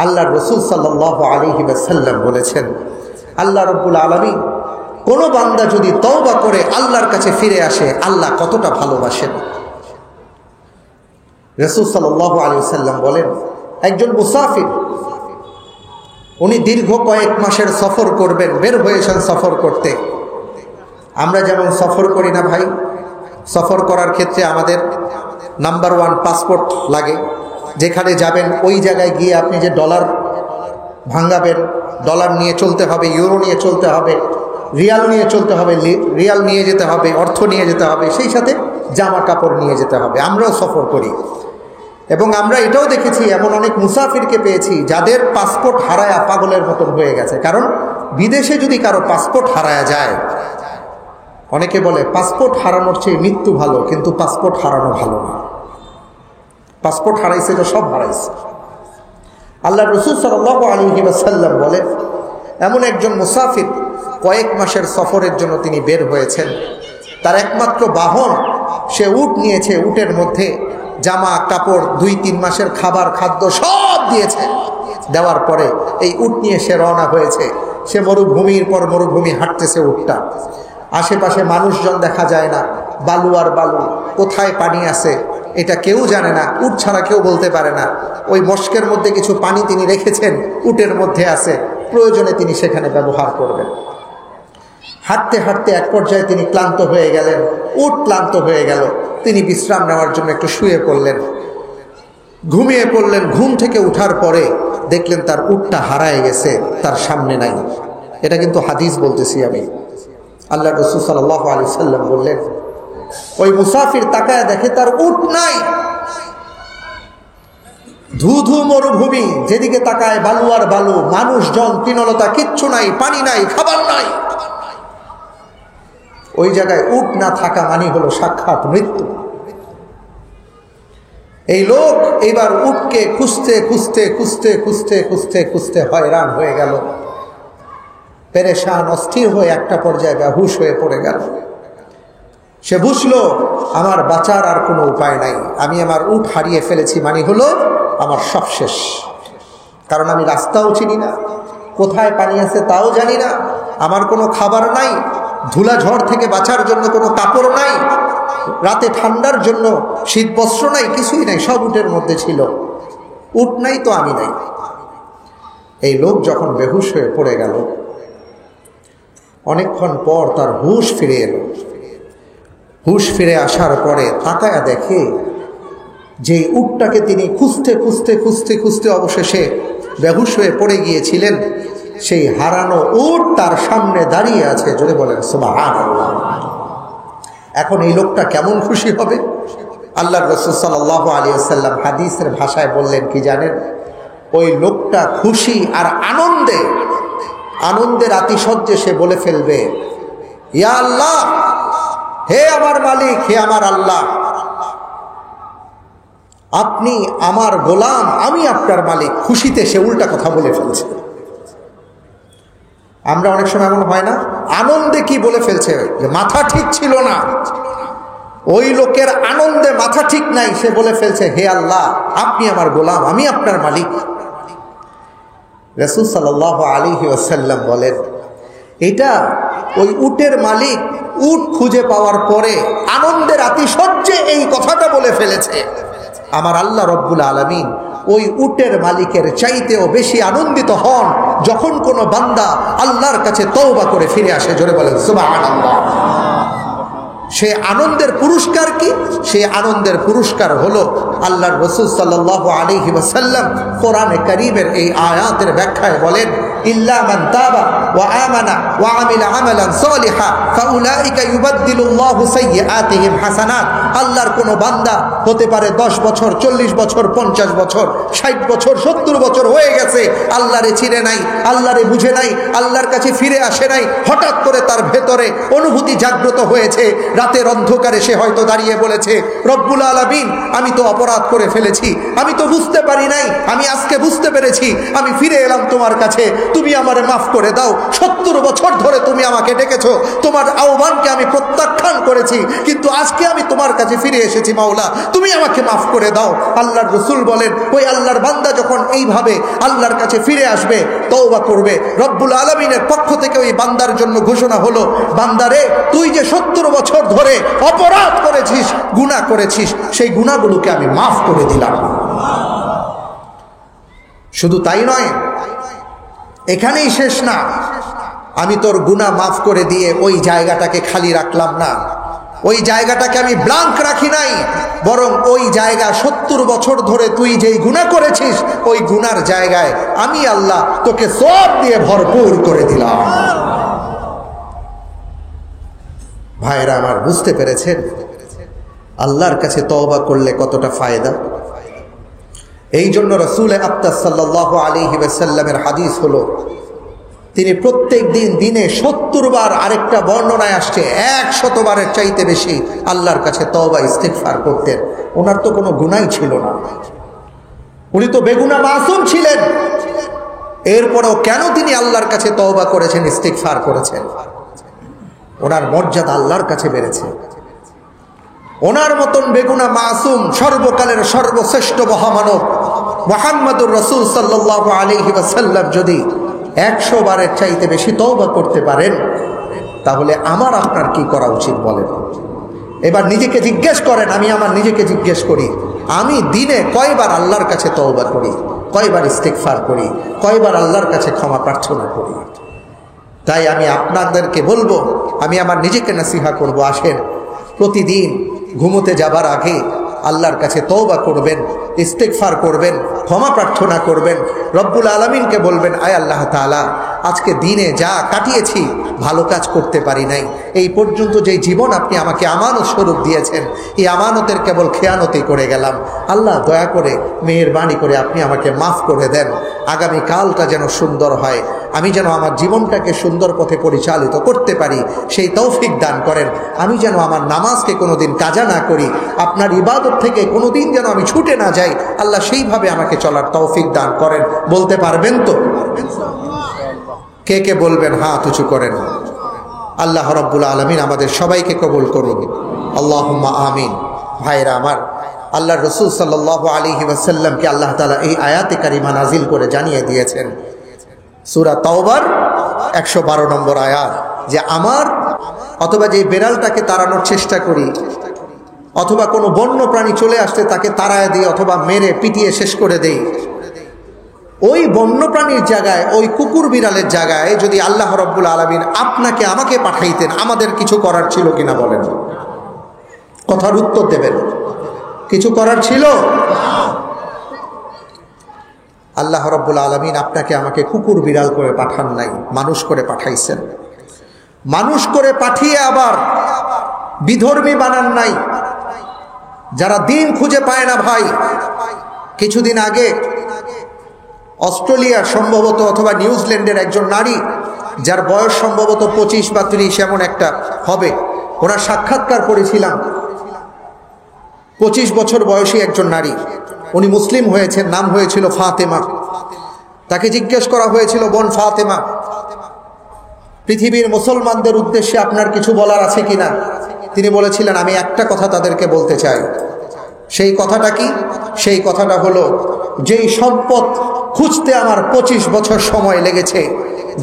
আল্লাহর রাসূল সাল্লাল্লাহু আলাইহি ওয়াসাল্লাম বলেছেন, আল্লাহ রাব্বুল আলামিন কোন বান্দা যদি তওবা করে আল্লাহর কাছে ফিরে আসে, আল্লাহ কতটা ভালোবাসেন। রাসূল সাল্লাল্লাহু আলাইহি ওয়াসাল্লাম বলেন, একজন মুসাফির, উনি দীর্ঘ কয়েক মাসের সফর করবেন, বের হয়েছেন সফর করতে। আমরা যেমন সফর করি না ভাই, সফর করার ক্ষেত্রে আমাদের নাম্বার 1 পাসপোর্ট লাগে। যেখানে যাবেন ওই জায়গায় গিয়ে আপনি যে ডলার ভাঙাবেন, ডলার নিয়ে চলতে হবে, ইউরো নিয়ে চলতে হবে, রিয়াল নিয়ে চলতে হবে, রিয়াল নিয়ে যেতে হবে, অর্থ নিয়ে যেতে হবে, সেই সাথে জামা কাপড় নিয়ে যেতে হবে। আমরাও সফর করি এবং আমরা এটাও দেখেছি এমন অনেক মুসাফিরকে পেয়েছি যাদের পাসপোর্ট হারায়া পাগলের মতন হয়ে গেছে। কারণ বিদেশে যদি কারো পাসপোর্ট হারায়া যায়, অনেকে বলে পাসপোর্ট হারানোর চেয়ে মৃত্যু ভালো, কিন্তু পাসপোর্ট হারানো ভালো না। পাসপোর্ট হারাইছে তো সব হারাইছে। আল্লাহ রাসূল সাল্লাল্লাহু আলাইহি ওয়াসাল্লাম বলেন, এমন একজন মুসাফির কয়েক মাসের সফরের জন্য তিনি বের হয়েছেন, তার একমাত্র বাহন সে উট নিয়েছে, উটের মধ্যে জামা কাপড় 2-3 মাসের খাবার খাদ্য সব দিয়েছে। দেওয়ার পরে এই উট নিয়ে সে রওনা হয়েছে। সে মরুভূমির পর মরুভূমি হাঁটতেছে উটটা। আশেপাশে মানুষজন দেখা যায় না, বালু আর বালু, কোথায় পানি আছে এটা কেউ জানে না, উট ছাড়া কেউ বলতে পারে না। ওই মশকের মধ্যে কিছু পানি তিনি রেখেছেন, উটের মধ্যে আছে, প্রয়োজনে তিনি সেখানে ব্যবহার করবেন। হাঁটতে হাঁটতে এক পর্যায়ে তিনি ক্লান্ত হয়ে গেলেন, উট ক্লান্ত হয়ে গেল, তিনি বিশ্রাম নেওয়ার জন্য একটু শুয়ে পড়লেন, ঘুমিয়ে পড়লেন। ঘুম থেকে উঠার পরে দেখলেন তার উটটা হারায় গেছে, তার সামনে নাই। এটা কিন্তু হাদিস বলতেছি আমি। আল্লাহ রাসূল সাল্লাল্লাহু আলাইহি সাল্লাম বললেন, ওই মুসাফির তাকায় দেখে তার উট নাই। ধুধু মরুভূমি, যেদিকে তাকায় বালু আর বালু, মানুষজন, তৃণলতা, কিচ্ছু নাই, পানি নাই, খাবার নাই। ওই জায়গায় উট না থাকা মানে হলো সাক্ষাৎ মৃত্যু। এই লোক এবার উটকে খুঁজতে খুঁজতে খুঁজতে খুঁজতে খুঁজতে খুঁজতে হয়রান হয়ে গেল, পেরেশান, অস্থির হয়ে একটা পর্যায়ে বেহুশ হয়ে পড়ে গেল। সে বুঝলো আমার বাঁচার আর কোনো উপায় নাই, আমি আমার উট হারিয়ে ফেলেছি, মানে হলো আমার সব শেষ। কারণ আমি রাস্তাও চিনি না, কোথায় পানি আছে তাও জানি না, আমার কোনো খাবার নাই, ধুলা ঝড় থেকে বাঁচার জন্য কোনো কাপড় নাই, রাতে ঠান্ডার জন্য শীত বস্ত্র নাই, কিছুই নাই, সব উটের মধ্যে ছিল। উট নাই তো আমি নাই। এই লোক যখন বেহুশ হয়ে পড়ে গেল, অনেকক্ষণ পর তার হুঁশ ফিরে এলো। হুঁশ ফিরে আসার পরে তাকায়া দেখে যে উটটাকে তিনি খুঁজতে খুঁজতে খুঁজতে খুঁজতে অবশেষে বেহুশ হয়ে পড়ে গিয়েছিলেন, সেই হারানো উট তার সামনে দাঁড়িয়ে আছে। জোরে বলেন সুবহানাল্লাহ। এখন এই লোকটা কেমন খুশি হবে? আল্লাহর রাসূল সাল্লাল্লাহু আলাইহি ওয়াসাল্লাম হাদিসের ভাষায় বললেন কি জানেন? ওই লোকটা খুশি আর আনন্দে, আনন্দের আতিশয্যে সে বলে ফেলবে, ইয়া আল্লাহ, হে আমার মালিক, হে আমার আল্লাহ, আপনি আমার গোলাম, আমি আপনার মালিক। খুশিতে সে উল্টা কথা বলে ফেলছে। আমরা অনেক সময় এমন হয় না, আনন্দে কি বলে ফেলছে যে মাথা ঠিক ছিল না। ওই লোকের আনন্দে মাথা ঠিক নাই, সে বলে ফেলছে, হে আল্লাহ, আপনি আমার গোলাম, আমি আপনার মালিক। রাসূল সাল্লাল্লাহু আলাইহি ওয়াসাল্লাম বলেন, এটা ওই উটের মালিক উট খুঁজে পাওয়ার পরে আনন্দের আতিশয্যে এই কথাটা বলে ফেলেছে। আমার আল্লাহ রব্বুল আলামিন ওই উটের মালিকের চাইতেও বেশি আনন্দিত হন যখন কোনো বান্দা আল্লাহর কাছে তওবা করে ফিরে আসে। জোরে বলেন সুবহানাল্লাহ। সে আনন্দের পুরস্কার কি? সে আনন্দের পুরস্কার হলো আল্লাহর রাসূল সাল্লাল্লাহু আলাইহি ওয়াসাল্লাম কোরআনে কারীমের এই আয়াতের ব্যাখ্যায় বলেন, ইল্লা মান তাবা ওয়া আমানা ওয়া আমিলা আমালান সালিহা ফাউলাইকা ইউবাদদিলুল্লাহু সাইয়্যাতিহিম হাসানাত। আল্লাহর কোনো বান্দা হতে পারে 10 বছর, 40 বছর, 50 বছর, 60 বছর, 70 বছর হয়ে গেছে, আল্লাহরে চিনে নাই, আল্লাহরে বুঝে নাই, আল্লাহর কাছে ফিরে আসে নাই। হঠাৎ করে তার ভেতরে অনুভূতি জাগ্রত হয়েছে, রাতের অন্ধকারে সে হয়তো দাঁড়িয়ে বলেছে, রব্বুল আলামিন, আমি তো অপরাধ করে ফেলেছি, আমি তো বুঝতে পারি নাই, আমি আজকে বুঝতে পেরেছি, আমি ফিরে এলাম তোমার কাছে, তুমি আমারে মাফ করে দাও। 70 বছর ধরে তুমি আমাকে ডেকেছো, তোমার আহ্বানকে আমি প্রত্যাখ্যান করেছি, কিন্তু আজকে আমি তোমার কাছে ফিরে এসেছি মাওলা, তুমি আমাকে মাফ করে দাও। আল্লাহর রাসূল বলেন, ওই আল্লাহর বান্দা যখন এইভাবে আল্লাহর কাছে ফিরে আসবে, তওবা করবে, রব্বুল আলামিনের পক্ষ থেকে ওই বান্দার জন্য ঘোষণা হলো, বান্দারে, তুই যে 70 বছর ধরে অপরাধ করেছিস, গুনাহ করেছিস, সেই গুনাহগুলোকে আমি মাফ করে দিলাম। শুধু তাই নয়, এখানেই শেষ না, আমি তোর গুনাহ মাফ করে দিয়ে ওই জায়গাটাকে খালি রাখলাম না, ওই জায়গাটাকে আমি ব্ল্যাঙ্ক রাখি নাই, বরং ওই জায়গা 70 বছর ধরে তুই যেই গুনাহ করেছিস, ওই গুনার জায়গায় আমি আল্লাহ তোকে সওয়াব দিয়ে ভরপুর করে দিলাম। ভাইরা আমার, বুঝতে পেরেছেন আল্লাহর কাছে তওবা করলে কতটা ফায়দা? এই জন্য রাসূল আকরাম সাল্লাল্লাহু আলাইহি ওয়াসাল্লামের হাদিস হলো, তিনি প্রত্যেক দিন দিনে 70 বার, আরেকটা বর্ণনায় আসছে 100 বারের চাইতে বেশি আল্লাহর কাছে তওবা ইস্তিগফার করতেন। ওনার তো কোনো গুনাহ ছিল না, উনি তো বেগুনাহ মাসুম ছিলেন, এরপরেও কেন তিনি আল্লাহর কাছে তওবা করেছেন, ইস্তিগফার করেছেন? ওনার মর্যাদা আল্লাহর কাছে বেড়েছে। ওনার মতন বেগুনাহ মাসুম, সর্বকালের সর্বশ্রেষ্ঠ মহামানব মুহাম্মদুর রাসূল সাল্লাল্লাহু আলাইহি ওয়াসাল্লাম যদি 100 বারের চাইতে বেশি তওবা করতে পারেন, তাহলে আমার আপনার কি করা উচিত বলেন? এবার নিজেকে জিজ্ঞেস করেন, আমি আমার নিজেকে জিজ্ঞেস করি, আমি দিনে কয়বার আল্লাহর কাছে তওবা করি, কয়বার ইস্তিগফার করি, কয়বার আল্লাহর কাছে ক্ষমা প্রার্থনা করি? তাই আমি আপনাদেরকে বলবো, আমি আমার নিজেকে নসিহা করব, আসেন প্রতিদিন ঘুমোতে যাবার আগে আল্লাহর কাছে তওবা করবেন, ইস্তিগফার করবেন, ক্ষমা প্রার্থনা করবেন, রব্বুল আলামিনকে বলবেন, আয় আল্লাহ তাআলা, আজকে দিনে যা কাটিয়েছি ভালো কাজ করতে পারি নাই, এই পর্যন্ত যেই জীবন আপনি আমাকে আমানত স্বরূপ দিয়েছেন, এই আমানতের কেবল খেয়ানতি করে গেলাম, আল্লাহ দয়া করে মেহেরবানি করে আপনি আমাকে মাফ করে দেন, আগামী কালটা যেন সুন্দর হয়, আমি যেন আমার জীবনটাকে সুন্দর পথে পরিচালিত করতে পারি, সেই তৌফিক দান করেন। আমি যেন আমার নামাজকে কোনোদিন কাজা না করি, আপনার ইবাদত থেকে কোনোদিন যেন আমি ছুটে না যাই, আল্লাহ সেইভাবে আমাকে চলার তৌফিক দান করেন। বলতে পারবেন তো? কে কে বলবেন? হাত উঁচু করেন। আল্লাহ রাব্বুল আলামিন আমাদের সবাইকে কবুল করুন, আল্লাহুম্মা আমিন। ভাইরা আমার, আল্লাহর রাসূল সাল্লাল্লাহু আলাইহি ওয়াসাল্লামকে আল্লাহ তাআলা এই আয়াতে কারিমা নাজিল করে জানিয়ে দিয়েছেন, সূরা তাওবার 112 নম্বর আয়াত, যে আমার অথবা যে বেড়ালটাকে তাড়ানোর চেষ্টা করি, অথবা কোনো বন্য প্রাণী চলে আসলে তাকে তাড়ায় দিই, অথবা মেরে পিটিয়ে শেষ করে দেই, ওই বন্য প্রাণীর জায়গায়, ওই কুকুর বিড়ালের জায়গায় যদি আল্লাহ রাব্বুল আলামিন আপনাকে আমাকে পাঠাইতেন, আমাদের কিছু করার ছিল কিনা বলেন? কথার উত্তর দেবেন। কিছু করার ছিল? আল্লাহ রাব্বুল আলামিন আপনাকে আমাকে কুকুর বিড়াল করে পাঠান নাই, মানুষ করে পাঠাইছেন। মানুষ করে পাঠিয়ে আবার বিধর্মী বানান নাই, যারা দিন খুঁজে পায় না। ভাই, কিছুদিন আগে অস্ট্রেলিয়ার সম্ভবত অথবা নিউজিল্যান্ডের একজন নারী, যার বয়স সম্ভবত 25 বা 30 এমন একটা হবে, ওনার সাক্ষাৎকার করেছিলাম। 25 বছর বয়সী একজন নারী, উনি মুসলিম হয়েছেন, নাম হয়েছিল ফাতেমা। তাকে জিজ্ঞেস করা হয়েছিল, বোন ফাতেমা, পৃথিবীর মুসলমানদের উদ্দেশ্যে আপনার কিছু বলার আছে কিনা? তিনি বলেছিলেন, আমি একটা কথা তাদেরকে বলতে চাই। সেই কথাটা কি? সেই কথাটা হলো, যেই সম্পদ খুঁজতে আমার 25 বছর সময় লেগেছে,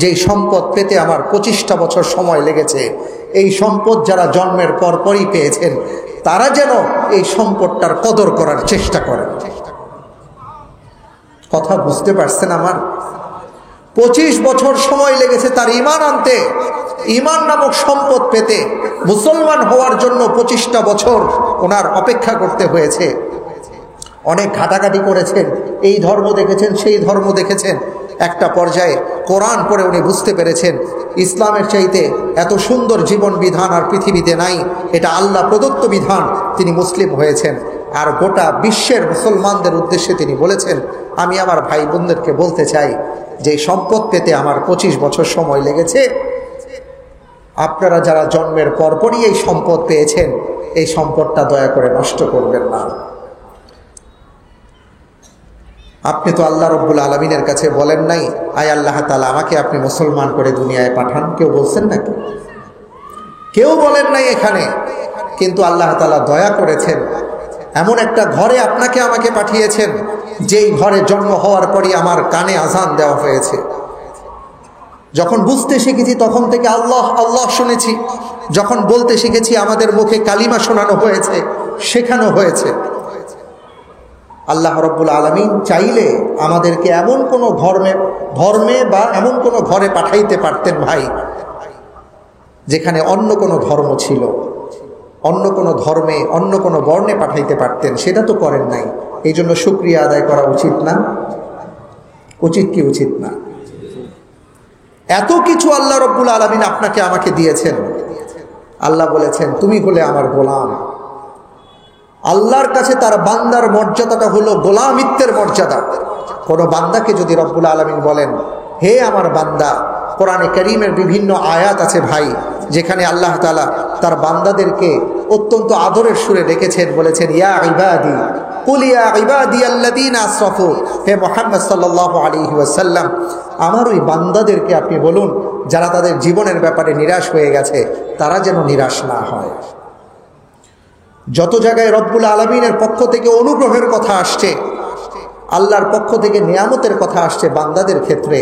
যেই সম্পদ পেতে আমার 25টা বছর সময় লেগেছে, এই সম্পদ যারা জন্মের পরপরই পেয়েছেন, তারা যেন এই সম্পদটার কদর করার চেষ্টা করেন। কথা বুঝতে পারছেন আমার? 25 বছর সময় লেগেছে তার ঈমান আনতে, ঈমান নামক সম্পদ পেতে। মুসলমান হওয়ার জন্য 25টা বছর ওনার অপেক্ষা করতে হয়েছে। অনেক ঘাটাঘাটি করেছেন, এই ধর্ম দেখেছেন, সেই ধর্ম দেখেছেন, একটা পর্যায়ে কোরআন পড়ে উনি বুঝতে পেরেছেন ইসলামের চাইতে এত সুন্দর জীবন বিধান আর পৃথিবীতে নাই, এটা আল্লাহ প্রদত্ত বিধান। তিনি মুসলিম হয়েছেন। আর গোটা বিশ্বের মুসলমানদের উদ্দেশ্যে তিনি বলেছেন, আমি আমার ভাই বোনদেরকে বলতে চাই যে সম্পদ পেতে আমার 25 বছর সময় লেগেছে, আপনারা যারা জন্মের পরপরই এই সম্পদ পেয়েছেন, এই সম্পদটা দয়া করে নষ্ট করবেন না। আপনি তো আল্লাহ রব্বুল আলমিনের কাছে বলেন নাই, আয় আল্লাহ তাআলা আমাকে আপনি মুসলমান করে দুনিয়ায় পাঠান, কেউ বলছেন নাকি? কেউ বলেন নাই এখানে। কিন্তু আল্লাহ তাআলা দয়া করেছেন, এমন একটা ঘরে আপনাকে আমাকে পাঠিয়েছেন যেই ঘরে জন্ম হওয়ার পরই আমার কানে আজান দেওয়া হয়েছে। যখন বুঝতে শিখেছি তখন থেকে আল্লাহ আল্লাহ শুনেছি। যখন বলতে শিখেছি আমাদের মুখে কালিমা শোনানো হয়েছে, শেখানো হয়েছে। আল্লাহ রব্বুল আলামিন চাইলে আমাদেরকে এমন কোনো ধর্মে বা এমন কোনো ঘরে পাঠাইতে পারতেন ভাই, যেখানে অন্য কোনো ধর্ম ছিল, অন্য কোনো ধর্মে অন্য কোনো বর্ণে পাঠাইতে পারতেন। সেটা তো করেন নাই। এই জন্য শুকরিয়া আদায় করা উচিত না? উচিত কি উচিত না? এত কিছু আল্লাহ রব্বুল আলামিন আপনাকে আমাকে দিয়েছেন। আল্লাহ বলেছেন, তুমি হলে আমার গোলাম। আল্লাহর কাছে তার বান্দার মর্যাদাটা হলো গোলামিত্বের মর্যাদা। কোনো বান্দাকে যদি রব্বুল আলামিন বলেন, হে আমার বান্দা, কোরআনে কারীমের বিভিন্ন আয়াত আছে ভাই, যেখানে আল্লাহ তাআলা তার বান্দাদেরকে অত্যন্ত আদরের সুরে ডেকেছেন, বলেছেন, ইয়া ইবাদি কুল ইয়া ইবাদিয়াল্লাযীনা আসরাফু, হে মুহাম্মদ সাল্লাল্লাহু আলাইহি ওয়াসাল্লাম, আমার ওই বান্দাদেরকে আপনি বলুন যারা তাদের জীবনের ব্যাপারে নিরাশ হয়ে গেছে, তারা যেন নিরাশ না হয়। যত জায়গায় রব্বুল আলামিনের পক্ষ থেকে অনুগ্রহের কথা আসছে, আল্লাহর পক্ষ থেকে নিয়ামতের কথা আসছে বান্দাদের ক্ষেত্রে,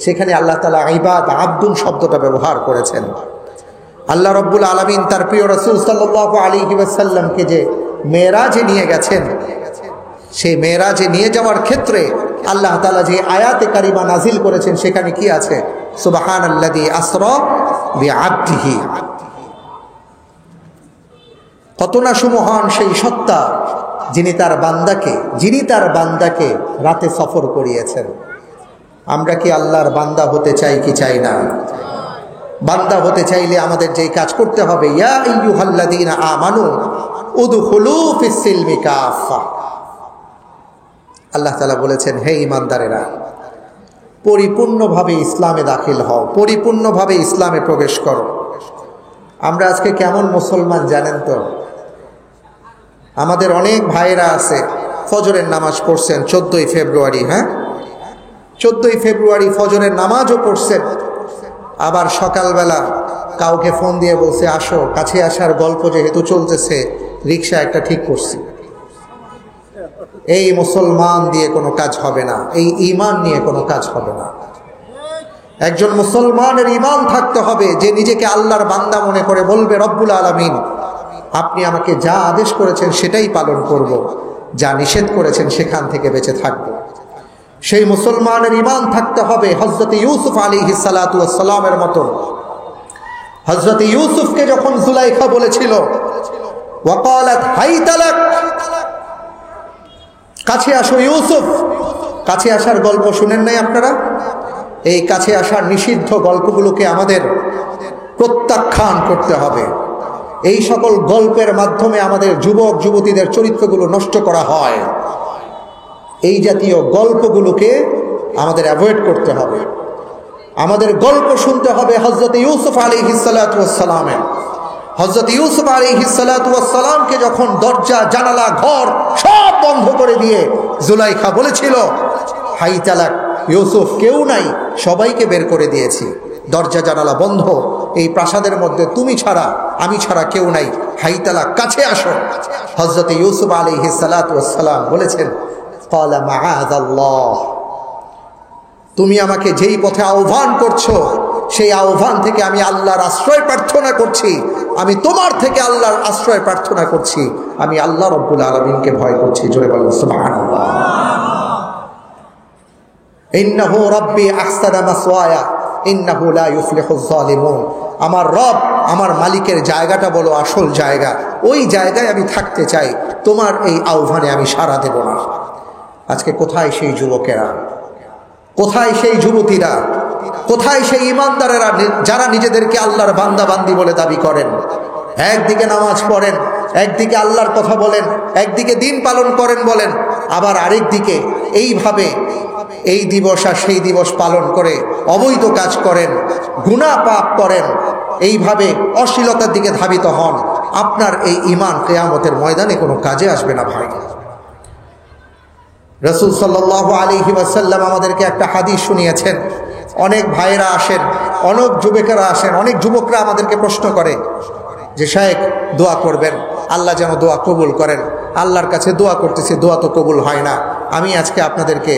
সেখানে আল্লাহ তাআলা ইবাদ আব্দুন শব্দটা ব্যবহার করেছেন। আল্লাহ রব্বুল আলামিন তার প্রিয় রাসূল সাল্লাল্লাহু আলাইহি ওয়াসাল্লামকে যে মেরাজে নিয়ে গেছেন, সেই মেরাজে নিয়ে যাওয়ার ক্ষেত্রে আল্লাহ তাআলা যে আয়াতে কারিমা নাজিল করেছেন, সেখানে কি আছে? সুবহানাল্লাযী আসরা বিআবদিহি। কত না সুমহান সেই সত্তা যিনি তার বান্দাকে রাতে সফর করিয়েছেন। আমরা কি আল্লাহর বান্দা হতে চাই কি চাই না? বান্দা হতে চাইলে আমাদের যেই কাজ করতে হবে, ইয়া আইয়ুহাল্লাযীনা আমানু উদখুলু ফিস-সিলমি কাফা। আল্লাহ তাআলা বলেছেন, হে ঈমানদারেরা, পরিপূর্ণভাবে ইসলামে দাখিল হও, পরিপূর্ণভাবে ইসলামে প্রবেশ করো। আমরা আজকে কেমন মুসলমান জানেন তো? আমাদের অনেক ভাইয়েরা আছে, ফজরের নামাজ পড়ছেন 14ই ফেব্রুয়ারি, 14ই ফেব্রুয়ারি ফজরের নামাজও পড়ছেন। আবার সকালবেলা কাউকে ফোন দিয়ে বলছে, আসো, কাছে আসার গল্প যেহেতু চলতেছে, রিক্সা একটা ঠিক করছি। এই মুসলমান দিয়ে কোনো কাজ হবে না, এই ঈমান নিয়ে কোনো কাজ হবে না। একজন মুসলমানের ঈমান থাকতে হবে, যে নিজেকে আল্লাহর বান্দা মনে করে বলবে, রব্বুল আলামিন আপনি আমাকে যা আদেশ করেছেন সেটাই পালন করব, যা নিষেধ করেছেন সেখান থেকে বেঁচে থাকব। সেই মুসলমানের ঈমান থাকতে হবে হযরত ইউসুফ আলাইহিস সালাতু ওয়াস সালামের মতো। হযরত ইউসুফকে যখন জুলাইখা বলেছিল, ওয়াকালাত হাইতালাক, কাছে আসো ইউসুফ, কাছে আসার গল্প শুনেন নাই আপনারা? এই কাছে আসার নিষিদ্ধ গল্পগুলোকে আমাদের প্রত্যাখ্যান করতে হবে। এই সকল গল্পের মাধ্যমে আমাদের যুবক যুবতীদের চরিত্রগুলো নষ্ট করা হয়। এই জাতীয় গল্পগুলোকে আমাদের অ্যাভয়েড করতে হবে। আমাদের গল্প শুনতে হবে হযরত ইউসুফ আলাইহিস সালাতু ওয়াস সালামের। হযরত ইউসুফ আলাইহিস সালাতু ওয়াস সালামকে যখন দরজা জানালা ঘর সব বন্ধ করে দিয়ে জুলাইখা বলেছিল, হাই তালাক, ইউসুফ কেউ নাই, সবাইকে বের করে দিয়েছি, দরজা জানালা বন্ধ, এই প্রাসাদের মধ্যে তুমি ছাড়া আমি ছাড়া কেউ নাই, হাই তালাক, কাছে আসো। হযরত ইউসুফ আলাইহিস সালাতু ওয়াস সালাম বলেছেন, ক্বালা মাআযাল্লাহ, তুমি আমাকে যেই পথে আহ্বান করছো সেই আহ্বান থেকে আমি আল্লাহর আশ্রয় প্রার্থনা করছি, আমি তোমার থেকে আল্লাহর আশ্রয় প্রার্থনা করছি, আমি আল্লাহ রব্বুল আলামিনকে ভয় করছি। জোরে বলুন সুবহানাল্লাহ। ইন্নাহু রাব্বি আহসানা মাসওয়ায়া ইন্নাহু লা ইউফলিহুজ জালিমুন। আমার রব, আমার মালিকের জায়গাটা বলো আসল জায়গা, ওই জায়গায় আমি থাকতে চাই, তোমার এই আহ্বানে আমি সাড়া দেব না। আজকে কোথায় সেই যুবকেরা? কোথায় সেই যুবতীরা, কোথায় সেই ইমানদারেরা যারা নিজেদেরকে আল্লাহর বান্দা বান্দি বলে দাবি করেন? একদিকে নামাজ পড়েন, একদিকে আল্লাহর কথা বলেন, একদিকে দিন পালন করেন বলেন, আবার আরেক দিকে এইভাবে এই দিবস আর সেই দিবস পালন করে অবৈধ কাজ করেন, গুনাহ পাপ করেন, এইভাবে অশ্লীলতার দিকে ধাবিত হন। আপনার এই ঈমান কিয়ামতের ময়দানে কোনো কাজে আসবে না ভাই। রাসূল সাল্লাল্লাহু আলাইহি ওয়াসাল্লাম আমাদেরকে একটা হাদিস শুনিয়েছেন। অনেক ভাইয়েরা আসেন, অনেক যুবকেরা আসেন, অনেক যুবকরা আমাদেরকে প্রশ্ন করে যে শায়েখ দোয়া করবেন, আল্লাহ যেন দোয়া কবুল করেন। আল্লাহর কাছে দোয়া করতেছি, দোয়া তো কবুল হয় না। আমি আজকে আপনাদেরকে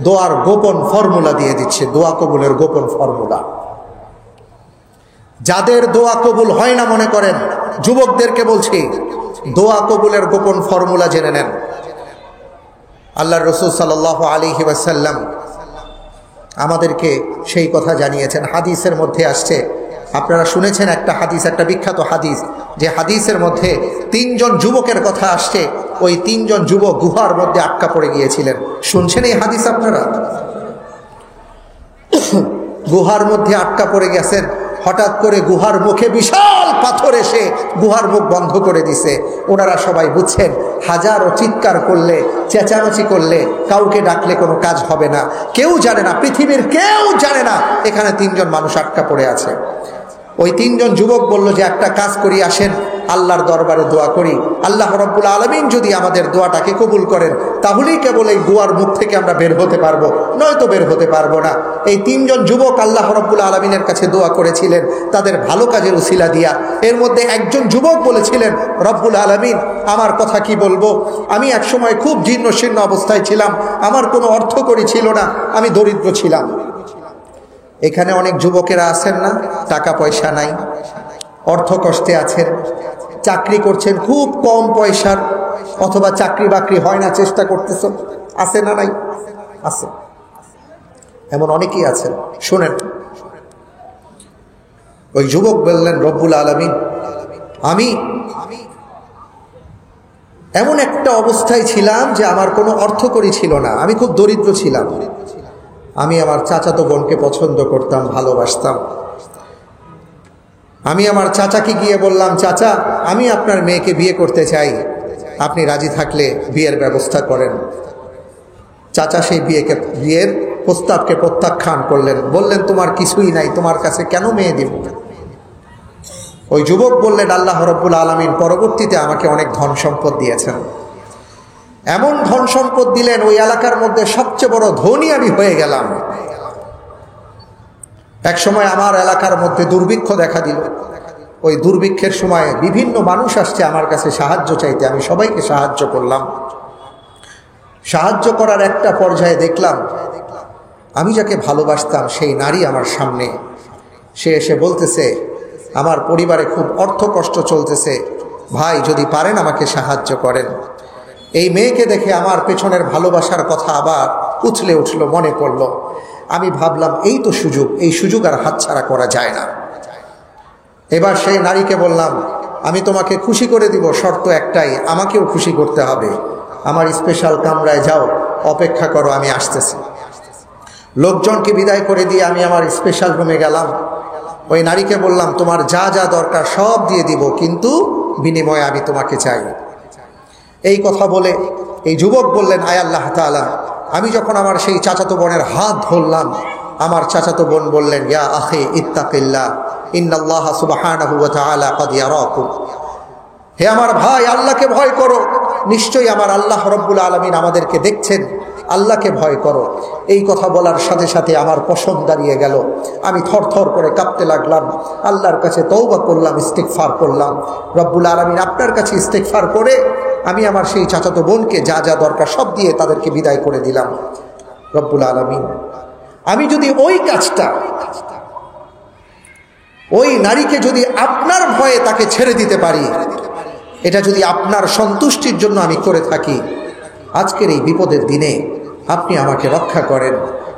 দোয়ার গোপন ফর্মুলা দিয়ে দিচ্ছি, দোয়া কবুলের গোপন ফর্মুলা। যাদের দোয়া কবুল হয় না মনে করেন, যুবকদেরকে বলছি, দোয়া কবুলের গোপন ফর্মুলা জেনে নেন। আল্লাহর রাসূল সাল্লাল্লাহু আলাইহি ওয়াসাল্লাম আমাদেরকে সেই কথা জানিয়েছেন। হাদিসের মধ্যে আসছে, আপনারা শুনেছেন একটা হাদিস, একটা বিখ্যাত হাদিস, যে হাদিসের মধ্যে 3 জন যুবকের কথা আসছে। ওই 3 জন যুবক গুহার মধ্যে আটকা পড়ে গিয়েছিলেন। শুনছেন এই হাদিস আপনারা? গুহার মধ্যে আটকা পড়ে গেছেন। হঠাৎ করে গুহার মুখে বিশাল পাথর এসে গুহার মুখ বন্ধ করে দিছে। ওনারা সবাই বুঝছেন হাজারো চিৎকার করলে, চেঁচামেচি করলে, কাউকে ডাকলে কোনো কাজ হবে না। কেউ জানে না, পৃথিবীর কেউ জানে না এখানে 3 জন মানুষ আটকা পড়ে আছে। ওই 3 জন যুবক বলল যে একটা কাজ করি, আসেন আল্লাহর দরবারে দোয়া করি। আল্লাহ রাব্বুল আলামিন যদি আমাদের দোয়াটাকে কবুল করেন, তাহলেই কেবল এই গুহার মুখ থেকে আমরা বের হতে পারবো, নয়তো বের হতে পারবো না। এই 3 জন যুবক আল্লাহ রাব্বুল আলামিনের কাছে দোয়া করেছিলেন তাদের ভালো কাজের উসিলা দিয়া। এর মধ্যে একজন যুবক বলেছিলেন, রব্বুল আলামিন আমার কথা কি বলবো, আমি একসময় খুব জীর্ণ শীর্ণ অবস্থায় ছিলাম, আমার কোনো অর্থকড়ি ছিল না, আমি দরিদ্র ছিলাম। এখানে অনেক যুবকেরা আছেন না, টাকা পয়সা নাই, অর্থ কষ্টে আছেন, চাকরি করছেন খুব কম পয়সার, অথবা চাকরি বাকরি হয় না, চেষ্টা করতেছেন, আছে না নাই? আছে, এমন অনেকেই আছেন। শুনেন, ওই যুবক বললেন, রব্বুল আলামিন আমি এমন একটা অবস্থায় ছিলাম যে আমার কোনো অর্থকড়ি ছিল না, আমি খুব দরিদ্র ছিলাম। আমি আমার চাচাতো বোনকে পছন্দ করতাম, ভালোবাসতাম। আমি আমার চাচাকে গিয়ে বললাম, চাচা আমি আপনার মেয়েকে বিয়ে করতে চাই, আপনি রাজি থাকলে বিয়ের ব্যবস্থা করেন। চাচা সেই বিয়ের প্রস্তাবকে প্রত্যাখ্যান করলেন, বললেন তোমার কিছুই নাই, তোমার কাছে কেন মেয়ে দেব? ওই যুবক বললেন, আল্লাহ রাব্বুল আলামিন পরবর্তীতে আমাকে অনেক ধন সম্পদ দিয়েছেন, এমন ধন সম্পদ দিলেন ওই এলাকার মধ্যে সবচেয়ে বড় ধনী আমি হয়ে গেলাম। এক সময় আমার এলাকার মধ্যে দুর্ভিক্ষ দেখা দিল। ওই দুর্ভিক্ষের সময় বিভিন্ন মানুষ আসছে আমার কাছে সাহায্য চাইতে, আমি সবাইকে সাহায্য করলাম। সাহায্য করার একটা পর্যায়ে দেখলাম আমি যাকে ভালোবাসতাম সেই নারী আমার সামনে। সে এসে বলতেছে, আমার পরিবারে খুব অর্থ কষ্ট চলতেছে, ভাই যদি পারেন আমাকে সাহায্য করেন। এই মেয়েকে দেখে আমার পেছনের ভালোবাসার কথা আবার উছলে উঠল, মনে পড়ল। আমি ভাবলাম এই তো সুযোগ, এই সুযোগ আর হাতছাড়া করা যায় না। এবার সেই নারীকে বললাম, আমি তোমাকে খুশি করে দিব, শর্ত একটাই, আমাকেও খুশি করতে হবে। আমার স্পেশাল কামরায় যাও, অপেক্ষা করো, আমি আসতেছি। লোকজনকে বিদায় করে দিয়ে আমি আমার স্পেশাল রুমে গেলাম। ওই নারীকে বললাম, তোমার যা যা দরকার সব দিয়ে দিব, কিন্তু বিনিময়ে আমি তোমাকে চাই। এই কথা বলে এই যুবক বললেন, আয় আল্লাহ তাআলা, আমি যখন আমার সেই চাচাতো বোনের হাত ধরলাম, আমার চাচাতো বোন বললেন, ইয়া আখি ইত্তাকিল্লাহ ইন্নাল্লাহা সুবহানাহু ওয়া তাআলা ক্বাদ ইয়ারাকুম। হে আমার ভাই, আল্লাহকে ভয় করো, নিশ্চয়ই আমার আল্লাহ রাব্বুল আলামিন আমাদেরকে দেখছেন, আল্লাহকে ভয় করো। এই কথা বলার সাথে সাথে আমার পশম দাঁড়িয়ে গেল, আমি থরথর করে কাঁপতে লাগলাম। আল্লাহর কাছে তওবা করলাম, ইস্তিগফার করলাম। রব্বুল আলামিন আপনার কাছে ইস্তিগফার করে আমি আমার সেই চাচাতো বোনকে যা যা দরকার সব দিয়ে তাদেরকে বিদায় করে দিলাম। রব্বুল আলামিন, আমি যদি ওই কাজটা, ওই নারীকে যদি আপনার ভয়ে তাকে ছেড়ে দিতে পারি, এটা যদি আপনার সন্তুষ্টির জন্য আমি করে থাকি, আজকের এই বিপদের দিনে আপনি আমাকে রক্ষা করেন।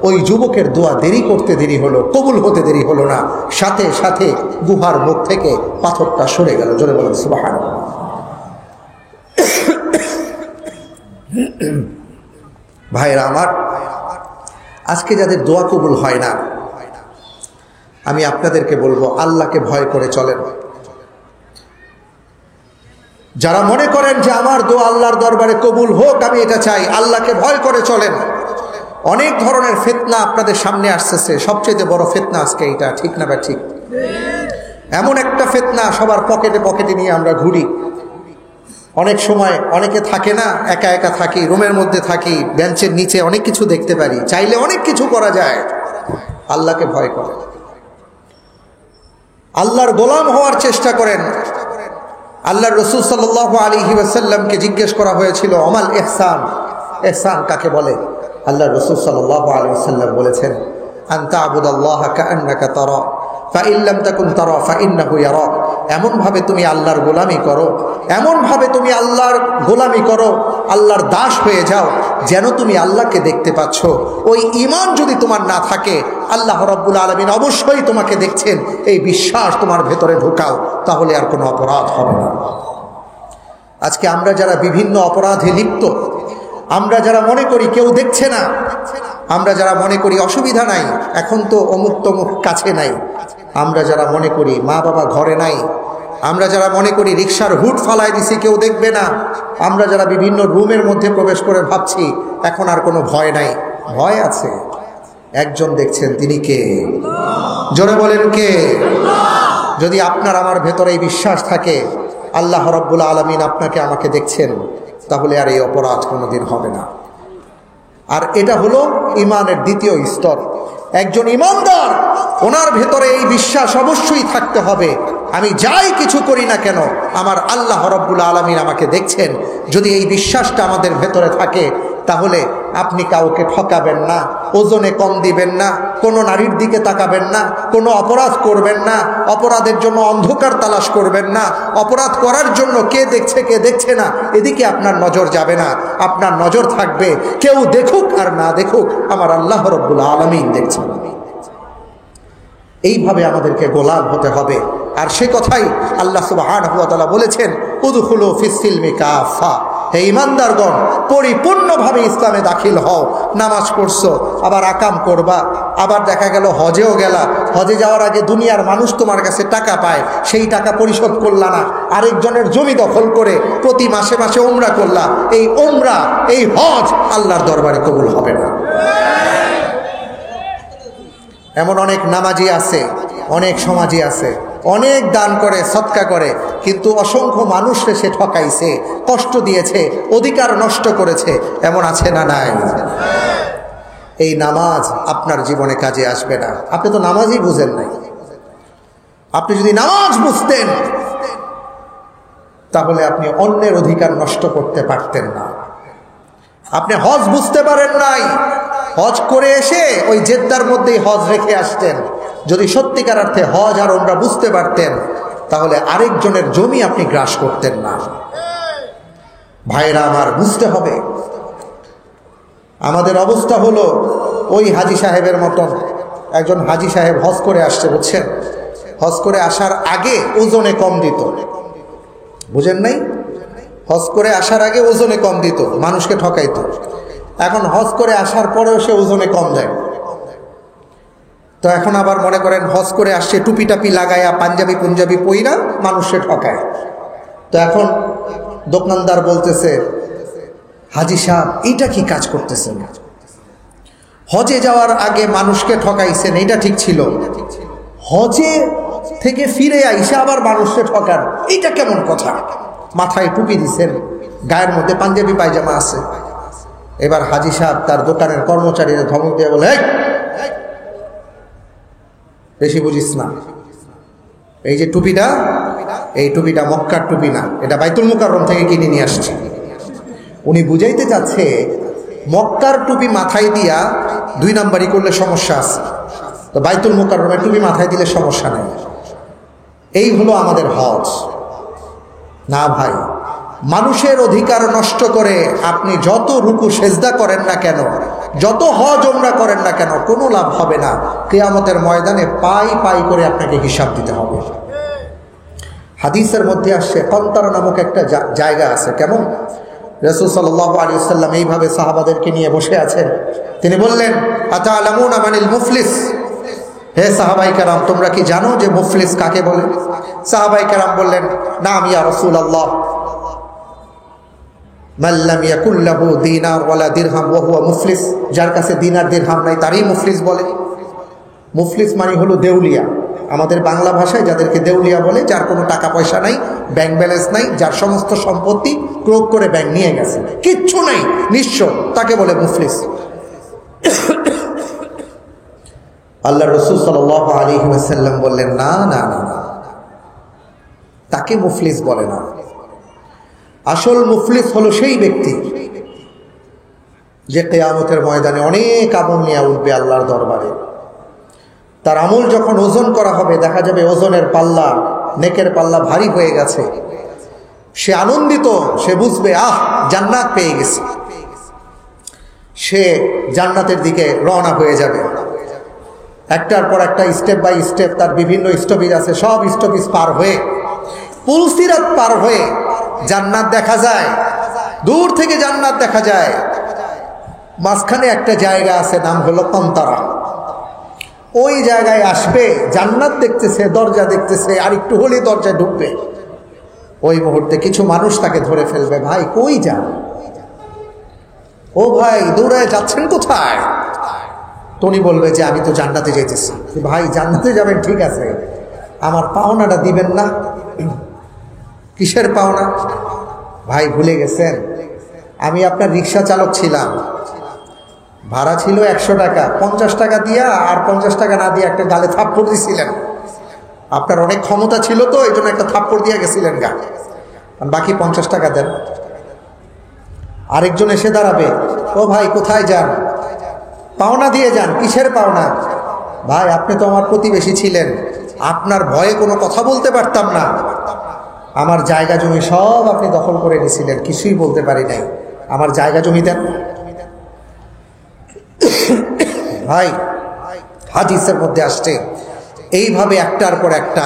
ওই যুবকের দোয়া দেরি করতে দেরি হলো, কবুল হতে দেরি হলো না, সাথে সাথে গুহার মুখ থেকে পাথরটা সরে গেল। জোরে বলেন সুবহানাল্লাহ। ভাইরা আমার, আজকে যাদের দোয়া কবুল হয় না, আমি আপনাদেরকে বলবো আল্লাহকে ভয় করে চলেন। যারা মনে করেন যে আমার দোয়া আল্লাহর দরবারে কবুল হোক, আমি এটা চাই, আল্লাহকে ভয় করে চলেন। অনেক ধরনের ফিতনা আপনাদের সামনে আসতেছে, সবচেয়ে বড় ফিতনা আজকে এটা, ঠিক না? বা ঠিক? এমন একটা ফিতনা, সবার পকেটে পকেটে নিয়ে আমরা ঘুরি। অনেক সময় অনেকে থাকে না, একা একা থাকি, রুমের মধ্যে থাকি, বেঞ্চের নিচে অনেক কিছু দেখতে পারি, চাইলে অনেক কিছু করা যায়। আল্লাহকে ভয় করেন, আল্লাহর গোলাম হওয়ার চেষ্টা করেন। আল্লাহর রাসূল সাল্লাল্লাহু আলাইহি ওয়াসাল্লামকে জিজ্ঞেস করা হয়েছিল, আমাল ইহসান, ইহসান কাকে বলে? আল্লাহর রাসূল সাল্লাল্লাহু আলাইহি ওয়াসাল্লাম বলেছেন, আন তা'বুদাল্লাহা কাআন্নাকা তারা ফাইন লাম তাকুন তারা ফাইন্নাহু ইয়ারাক। এমন ভাবে তুমি আল্লাহর গোলামি করো, এমন ভাবে তুমি আল্লাহর গোলামি করো, আল্লাহর দাস হয়ে যাও, যেন তুমি আল্লাহকে দেখতে পাচ্ছ। ওই ঈমান যদি তোমার না থাকে, আল্লাহ রাব্বুল আলামিন অবশ্যই তোমাকে দেখছেন, এই বিশ্বাস তোমার ভেতরে ঢোকাও, তাহলে আর কোনো অপরাধ হবে না। আজকে আমরা যারা বিভিন্ন অপরাধে লিপ্ত, আমরা যারা মনে করি কেউ দেখছে না, আমরা যারা মনে করি অসুবিধা নাই, এখন তো অমুক তমুক কাছে নাই, আমরা যারা মনে করি মা বাবা ঘরে নাই, আমরা যারা মনে করি রিকশার হুড ফালায় দিছি কেউ দেখবে না, আমরা যারা বিভিন্ন রুমের মধ্যে প্রবেশ করে ভাবছি এখন আর কোনো ভয় নাই, ভয় আছে। একজন দেখছেন, তিনি কে? জোরে বলেন কে? যদি আপনার আমার ভেতরে এই বিশ্বাস থাকে আল্লাহ রাব্বুল আলামিন আপনাকে আমাকে দেখছেন, তাহলে আর এই অপরাধ কোনোদিন হবে না। আর এটা হলো ঈমানের দ্বিতীয় স্তর। একজন ঈমানদার, ওনার ভেতরে এই বিশ্বাস অবশ্যই থাকতে হবে, আমি যাই কিছু করি না কেন আমার আল্লাহ রাব্বুল আলামিন আমাকে দেখছেন। যদি এই বিশ্বাসটা আমাদের ভেতরে থাকে, তাহলে আপনি কাউকে ঠকাবেন না, ওজনে কম দিবেন না, কোনো নারীর দিকে তাকাবেন না, কোনো অপরাধ করবেন না, অপরাধের জন্য অন্ধকার তালাশ করবেন না, অপরাধ করার জন্য কে দেখছে কে দেখছে না এদিকে আপনার নজর যাবে না। আপনার নজর থাকবে, কেউ দেখুক আর না দেখুক আমার আল্লাহ রাব্বুল আলামিন দেখছেন। এইভাবে আমাদেরকে গোলাম হতে হবে। আর সে কথাই আল্লাহ সুবহানাহু ওয়া তাআলা বলেছেন, উদখুলু ফিস সিলমি কাফা, হে ঈমানদারগণ পরিপূর্ণভাবে ইসলামে দাখিল হও। নামাজ পড়ছো, আবার আকাম করবা, আবার দেখা গেল হজেও গেলা, হজে যাওয়ার আগে দুনিয়ার মানুষ তোমার কাছে টাকা পায়, সেই টাকা পরিশোধ করলা না, আরেকজনের জমি দখল করে প্রতি মাসে মাসে উমরা করলা, এই উমরা এই হজ আল্লাহর দরবারে কবুল হবে না। এমন অনেক নামাজি আছে, অনেক সমাজি আছে, অনেক দান করে, সদকা করে, কিন্তু অসংখ্য মানুষকে সে ঠকাইছে, কষ্ট দিয়েছে, অধিকার নষ্ট করেছে, এমন আছে না নাই? এই নামাজ আপনার জীবনে কাজে আসবে না। আপনি তো নামাজই বুঝেন নাই। আপনি যদি নামাজ বুঝতেন, তাহলে আপনি অন্যের অধিকার নষ্ট করতে পারতেন না। আপনি হজ বুঝতে পারেন নাই, হজ করে এসে ওই জেদ্দার মধ্যেই হজ রেখে আসতেন। যদি সত্যিকার অর্থে হজ আর ওমরা বুঝতে পারতেন, তাহলে আরেকজনের জমি আপনি গ্রাস করতেন না। ভাইরা আমার, বুঝতে হবে। আমাদের অবস্থা হলো ওই হাজি সাহেবের মতন। একজন হাজি সাহেব হজ করে আসছে, বুঝছেন? হজ করে আসার আগে ওজনে কম দিত, বুঝেন নাই? হজ করে আসার আগে ওজনে কম দিত, মানুষকে ঠকাইতো। এখন হজ করে আসার পরেও সে ওজনে কম দেয়। তো এখন আবার মনে করেন হজ করে আসছে, টুপি টাপি লাগায়া পাঞ্জাবি পুঞ্জাবি পইরা মানুষে ঠকায়। তো এখন দোকানদার বলতেছে, হাজি সাহেব এইটা কি কাজ করতেছেন? হজে যাওয়ার আগে মানুষকে ঠকাইছেন, এইটা ঠিক ছিল, হজে থেকে ফিরে আইসে আবার মানুষকে ঠকান, এইটা কেমন কথা? মাথায় টুপি দিছেন, গায়ের মধ্যে পাঞ্জাবি পায়জামা আছে। এবার হাজি সাহেব তার দোকানের কর্মচারীরা ধমক দিয়ে বলে, বেশি বুঝিস না, এই যে টুপিটা, এই টুপিটা মক্কার টুপি না, এটা বাইতুল মুকাররম থেকে কিনে নিয়ে আসছে। উনি বুঝাইতে চাচ্ছে মক্কার টুপি মাথায় দিয়া 2 নাম্বারই করলে সমস্যা আছে, তো বাইতুল মুকাররমের টুপি মাথায় দিলে সমস্যা নেই। এই হলো আমাদের হজ। না ভাই, মানুষের অধিকার নষ্ট করে আপনি যত রুকু সেজদা করেন না কেন, যত হজ ওমরা করেন না কেন, কোনো লাভ হবে না। কিয়ামতের ময়দানে পাই পাই করে আপনাকে হিসাব দিতে হবে। হাদিসের মধ্যে আসছে, কন্তারা নামক একটা জায়গা আছে। কেমন? রাসূল সাল্লাল্লাহু আলাইহি ওয়াসাল্লাম এইভাবে সাহাবাদেরকে নিয়ে বসে আছেন। তিনি বললেন, আতা'লামুনা মানিল মুফলিস, হে সাহাবায়ে কেরাম, তোমরা কি জানো যে মুফলিস কাকে বলে? সাহাবায়ে কেরাম বললেন, নাম ইয়া রাসূলুল্লাহ, মান লাম ইয়াকুল লাহু দিনার ওয়ালা দিরহাম ওয়া হুয়া মুফলিস, যার কাছে দিনার দিরহাম নাই তারই মুফলিস বলে। মুফলিস মানে হলো দেউলিয়া, আমাদের বাংলা ভাষায় যাদেরকে দেউলিয়া বলে, যার কোনো টাকা পয়সা নাই, ব্যাংক ব্যালেন্স নাই, যার সমস্ত সম্পত্তি ক্রোক করে ব্যাংক নিয়ে গেছে, কিচ্ছু নাই, নিঃস্ব, তাকে বলে মুফলিস। আল্লাহ রাসূল সাল্লাল্লাহু আলাইহি ওয়াসাল্লাম বললেন, না না না, তাকে মুফলিস বলে না। আসল মুফলিস হলো সেই ব্যক্তি যে কিয়ামতের ময়দানে অনেক আমল নিয়ে উঠবে আল্লাহর দরবারে। তার আমল যখন ওজন করা হবে, দেখা যাবে ওজনের পাল্লা, নেকের পাল্লা ভারী হয়ে গেছে। সে আনন্দিত, সে বুঝবে আহ জান্নাত পেয়ে গেছে। সে জান্নাতের দিকে রওনা হয়ে যাবে। একটার পর একটা স্টেপ বাই স্টেপ তার বিভিন্ন স্টপেজ আছে, সব স্টপেজ পার হয়ে পুলসিরাত পার হয়ে জান্নাত দেখা যায়। দূর থেকে জান্নাত দেখা যায়। মাঝখানে একটা জায়গা আছে, নাম হলো কন্তারা। ওই জায়গায় আসবে, জান্নাত দেখতেছে, দরজা দেখতেছে, আর একটু হলে দরজায় ঢুকবে। ওই মুহূর্তে কিছু মানুষ তাকে ধরে ফেলবে, ভাই কই যান? ও ভাই দৌড়ায় যাচ্ছেন কোথায়? উনি বলবে যে আমি তো জান্নাতে যেতেছি। ভাই জান্নাতে যাবেন ঠিক আছে, আমার পাওনাটা দিবেন না? কিসের পাওনা? ভাই ভুলে গেছেন, আমি আপনার রিক্সা চালক ছিলাম, ভাড়া ছিল 100 টাকা, 50 টাকা দিয়া আর 50 টাকা না দিয়ে একটা গালে থাপ্পড় দিয়েছিলেন। আপনার অনেক ক্ষমতা ছিল তো, এই জন্য একটা থাপ্পড় দিয়ে গেছিলেন গা, বাকি 50 টাকা দেন। আরেকজন এসে দাঁড়াবে, ও ভাই কোথায় যান? পাওনা দিয়ে যান। কিসের পাওনা? ভাই আপনি তো আমার প্রতিবেশী ছিলেন, আপনার ভয়ে কোনো কথা বলতে পারতাম না, আমার জায়গা জমি সব আপনি দখল করে নিয়েছিলেন, কিছুই বলতে পারি নাই, আমার জায়গা জমি দেন। ভাই হাদিসের মধ্যে আসছে এইভাবে একটার পর একটা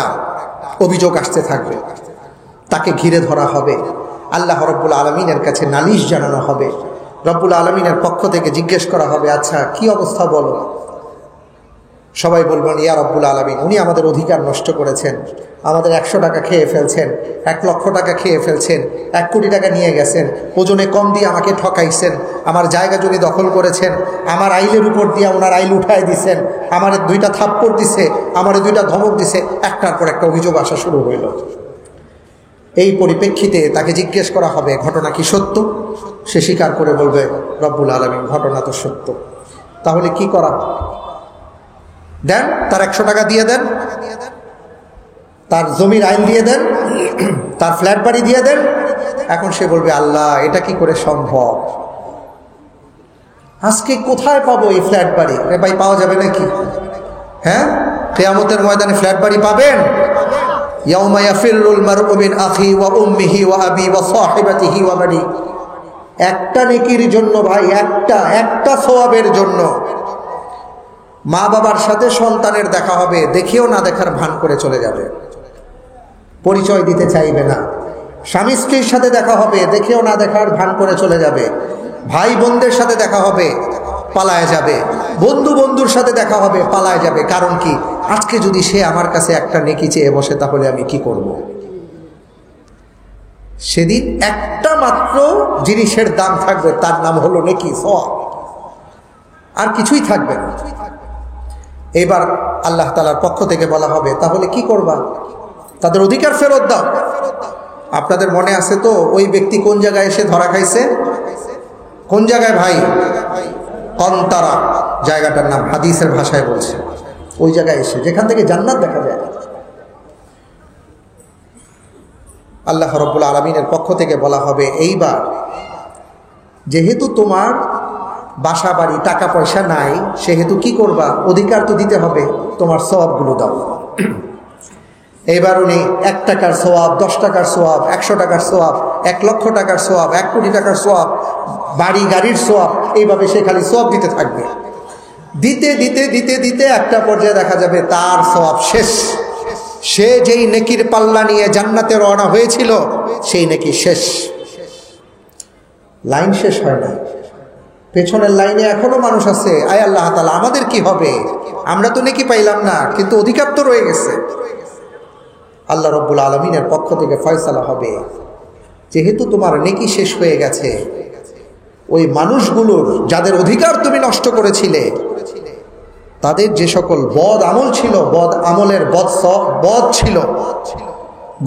অভিযোগ আসতে থাকবে, তাকে ঘিরে ধরা হবে, আল্লাহ রব্বুল আলামিনের কাছে নালিশ জানানো হবে, রব্বুল আলামিনের পক্ষ থেকে জিজ্ঞেস করা হবে, আচ্ছা কি অবস্থা বলো? সবাই বলবেন, ইয়া রব্বুল আলামিন, উনি আমাদের অধিকার নষ্ট করেছেন, আমাদের 100 টাকা খেয়ে ফেলছেন, 1 লক্ষ টাকা খেয়ে ফেলছেন, 1 কোটি টাকা নিয়ে গেছেন, ওজনে কম দিয়ে আমাকে ঠকাইছেন, আমার জায়গা জমি দখল করেছেন, আমার আইলের উপর দিয়ে ওনার আইল উঠায় দিছেন, আমার 2টা থাপ্পড় দিছে, আমার 2টা ধমক দিছে, একটার পর একটা অভিযোগ আসা শুরু হইল। এই পরিপ্রেক্ষিতে তাকে জিজ্ঞেস করা হবে, ঘটনা কি সত্য? সে স্বীকার করে বলবে, রব্বুল আলামিন ঘটনা তো সত্য। তাহলে কি করা? দেন, তার 100 টাকা দিয়ে দেন, তার জমির আইন দিয়ে দেন, তার ফ্ল্যাট বাড়ি দিয়ে দেন। এখন সে বলবে, আল্লাহ এটা কি করে সম্ভব? আজকে কোথায় পাবো এই ফ্ল্যাট বাড়ি? ভাই পাওয়া যাবে নাকি? হ্যাঁ, কিয়ামতের ময়দানে ফ্ল্যাট বাড়ি পাবেন? ইয়াউমা ইয়াফিরুল মারউ মিন আখি ওয়া উম্মিহি ওয়া আবি ওয়া সাহিবাতিহি ওয়া বানি। একটা নেকির জন্য ভাই, একটা সওয়াবের জন্য মা বাবার সাথে সন্তানের দেখা হবে, দেখেও না দেখার ভান করে চলে যাবে, পরিচয় দিতে চাইবে না। স্বামী স্ত্রীর সাথে দেখা হবে, দেখেও না দেখার ভান করে চলে যাবে। ভাই বোনদের সাথে দেখা হবে, পালায় যাবে। বন্ধু বন্ধুর সাথে দেখা হবে, পালায় যাবে। কারণ কি? আজকে যদি সে আমার কাছে একটা নেকি চেয়ে বসে, তাহলে আমি কি করব? সেদিন একটা মাত্র জিনিসের দাম থাকবে, তার নাম হলো নেকি, সওয়াব, আর কিছুই থাকবে না। এবার আল্লাহ তাআলার পক্ষ থেকে বলা হবে, তাহলে কি করবা? তাদের অধিকার ফেরত দাও। আপনাদের মনে আছে তো ওই ব্যক্তি কোন জায়গায় এসে ধরা খাইছে? কোন জায়গায় ভাই? কন্তারা জায়গাটার নাম, হাদিসের ভাষায় বলছে। ওই জায়গায় এসে, যেখান থেকে জান্নাত দেখা যায়। আল্লাহ রাব্বুল আলামিনের পক্ষ থেকে বলা হবে, এইবার যেহেতু তোমার বাসা বাড়ি টাকা পয়সা নাই, সেহেতু কি করবা? অধিকার তো দিতে হবে, তোমার সওয়াবগুলো দাও। এবার উনি 1 টাকার সওয়াব, 10 টাকার সওয়াব, 100 টাকার সওয়াব, 1 লক্ষ টাকার সওয়াব, 1 কোটি টাকার সওয়াব, বাড়ি গাড়ির সওয়াব, এইভাবে সে খালি সওয়াব দিতে থাকবে। দিতে দিতে দিতে দিতে একটা পর্যায়ে দেখা যাবে তার সওয়াব শেষ। সে যেই নেকির পাল্লা নিয়ে জান্নাতে রওনা হয়েছিল, সেই নেকি শেষ। লাইন শেষ হয় না, পেছনের লাইনে এখনো মানুষ আছে। আয় আল্লাহ তাআলা, আমাদের কি হবে? আমরা তো নেকি পাইলাম না, কিন্তু অধিকার তো রয়ে গেছে। আল্লাহ রব্বুল আলামিনের পক্ষ থেকে ফয়সালা হবে, যেহেতু তোমার নেকি শেষ হয়ে গেছে, ওই মানুষগুলোর যাদের অধিকার তুমি নষ্ট করেছিলে, তাদের যে সকল বদ আমল ছিল, বদ আমলের বদ ছিল,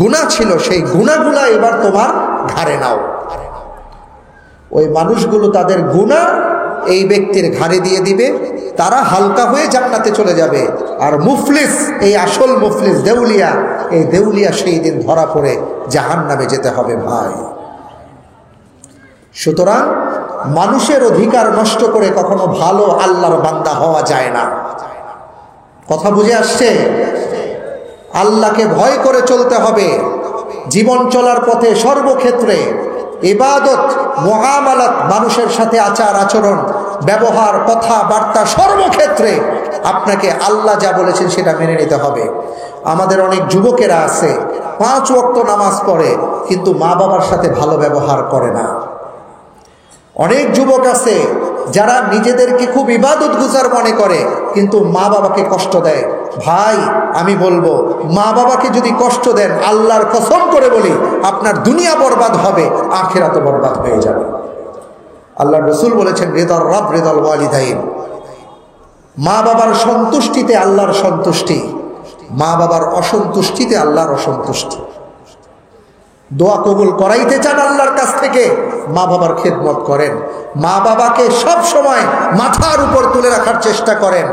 গুনাহ ছিল, সেই গুনাহগুলা এবার তোমার ঘাড়ে নাও। ওই মানুষগুলো তাদের গুনাহ এই ব্যক্তির ঘাড়ে দিয়ে দিবে, তারা হালকা হয়ে জান্নাতে চলে যাবে। আর মুফলিস, এই আসল মুফলিস দেউলিয়া, এই দেউলিয়া সেই দিন ধরা পড়ে জাহান্নামে যেতে হবে ভাই। সুতরাং মানুষের অধিকার নষ্ট করে কখনো ভালো আল্লাহর বান্দা হওয়া যায় না। কথা বুঝে আসছে? আল্লাহকে ভয় করে চলতে হবে জীবন চলার পথে, সর্বক্ষেত্রে ইবাদত, মুআমালাত, মানুষের সাথে আচার আচরণ, ব্যবহার, কথাবার্তা, সর্বক্ষেত্রে আপনাকে আল্লাহ যা বলেছেন সেটা মেনে নিতে হবে। আমাদের অনেক যুবকেরা আছে 5 ওয়াক্ত নামাজ পড়ে, কিন্তু মা বাবার সাথে ভালো ব্যবহার করে না। অনেক যুবক আছে যারা নিজেদেরকে খুব ইবাদত গুজার মনে করে, কিন্তু মা বাবাকে কষ্ট দেয়। ভাই, আমি বলবো, মা বাবাকে যদি কষ্ট দেন, আল্লাহর কসম করে বলি, আপনার দুনিয়া বরবাদ হবে, আখিরাতও বরবাদ হয়ে যাবে। আল্লাহর রাসূল বলেছেন, রিদার রব রিদাল ওয়ালিদাইন, মা বাবার সন্তুষ্টিতে আল্লাহর সন্তুষ্টি, মা বাবার অসন্তুষ্টিতে আল্লাহর অসন্তুষ্টি। দোয়া কবুল করাইতে চান আল্লাহর কাছ থেকে, মা বাবার খেদমত করেন, মা বাবাকে সব সময় মাথার উপর তুলে রাখার চেষ্টা করেন,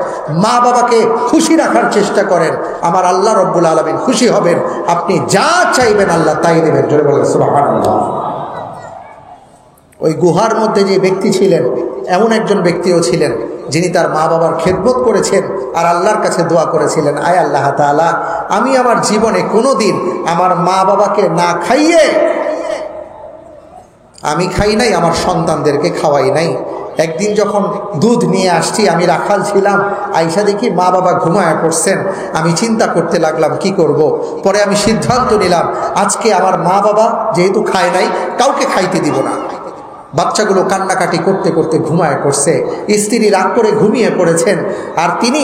মা বাবাকে খুশি রাখার চেষ্টা করেন। আমার আল্লাহ রব্বুল আলামিন খুশি হবেন, আপনি যা চাইবেন আল্লাহ তাই দেবেন। জোরে বলেন সুবহানাল্লাহ। ওই গুহার মধ্যে যে ব্যক্তি ছিলেন, এমন একজন ব্যক্তিও ছিলেন যিনি তার মা বাবার খেদমত করেছেন আর আল্লাহর কাছে দোয়া করেছিলেন, আয় আল্লাহ তাআলা, আমি আমার জীবনে কোনোদিন আমার মা বাবাকে না খাইয়ে, আমি খাই নাই, আমার সন্তানদেরকে খাওয়াই নাই। একদিন যখন দুধ নিয়ে আসছি, আমি রাখাল ছিলাম, আইসা দেখি মা বাবা ঘুমায়া পড়ছেন। আমি চিন্তা করতে লাগলাম কি করব। পরে আমি সিদ্ধান্ত নিলাম, আজকে আমার মা বাবা যেহেতু খায় নাই, কাউকে খাইতে দিব না। বাচ্চাগুলো কান্নাকাটি করতে করতে ঘুমায় পড়ছে, স্ত্রী রাগ করে ঘুমিয়ে পড়েছেন, আর তিনি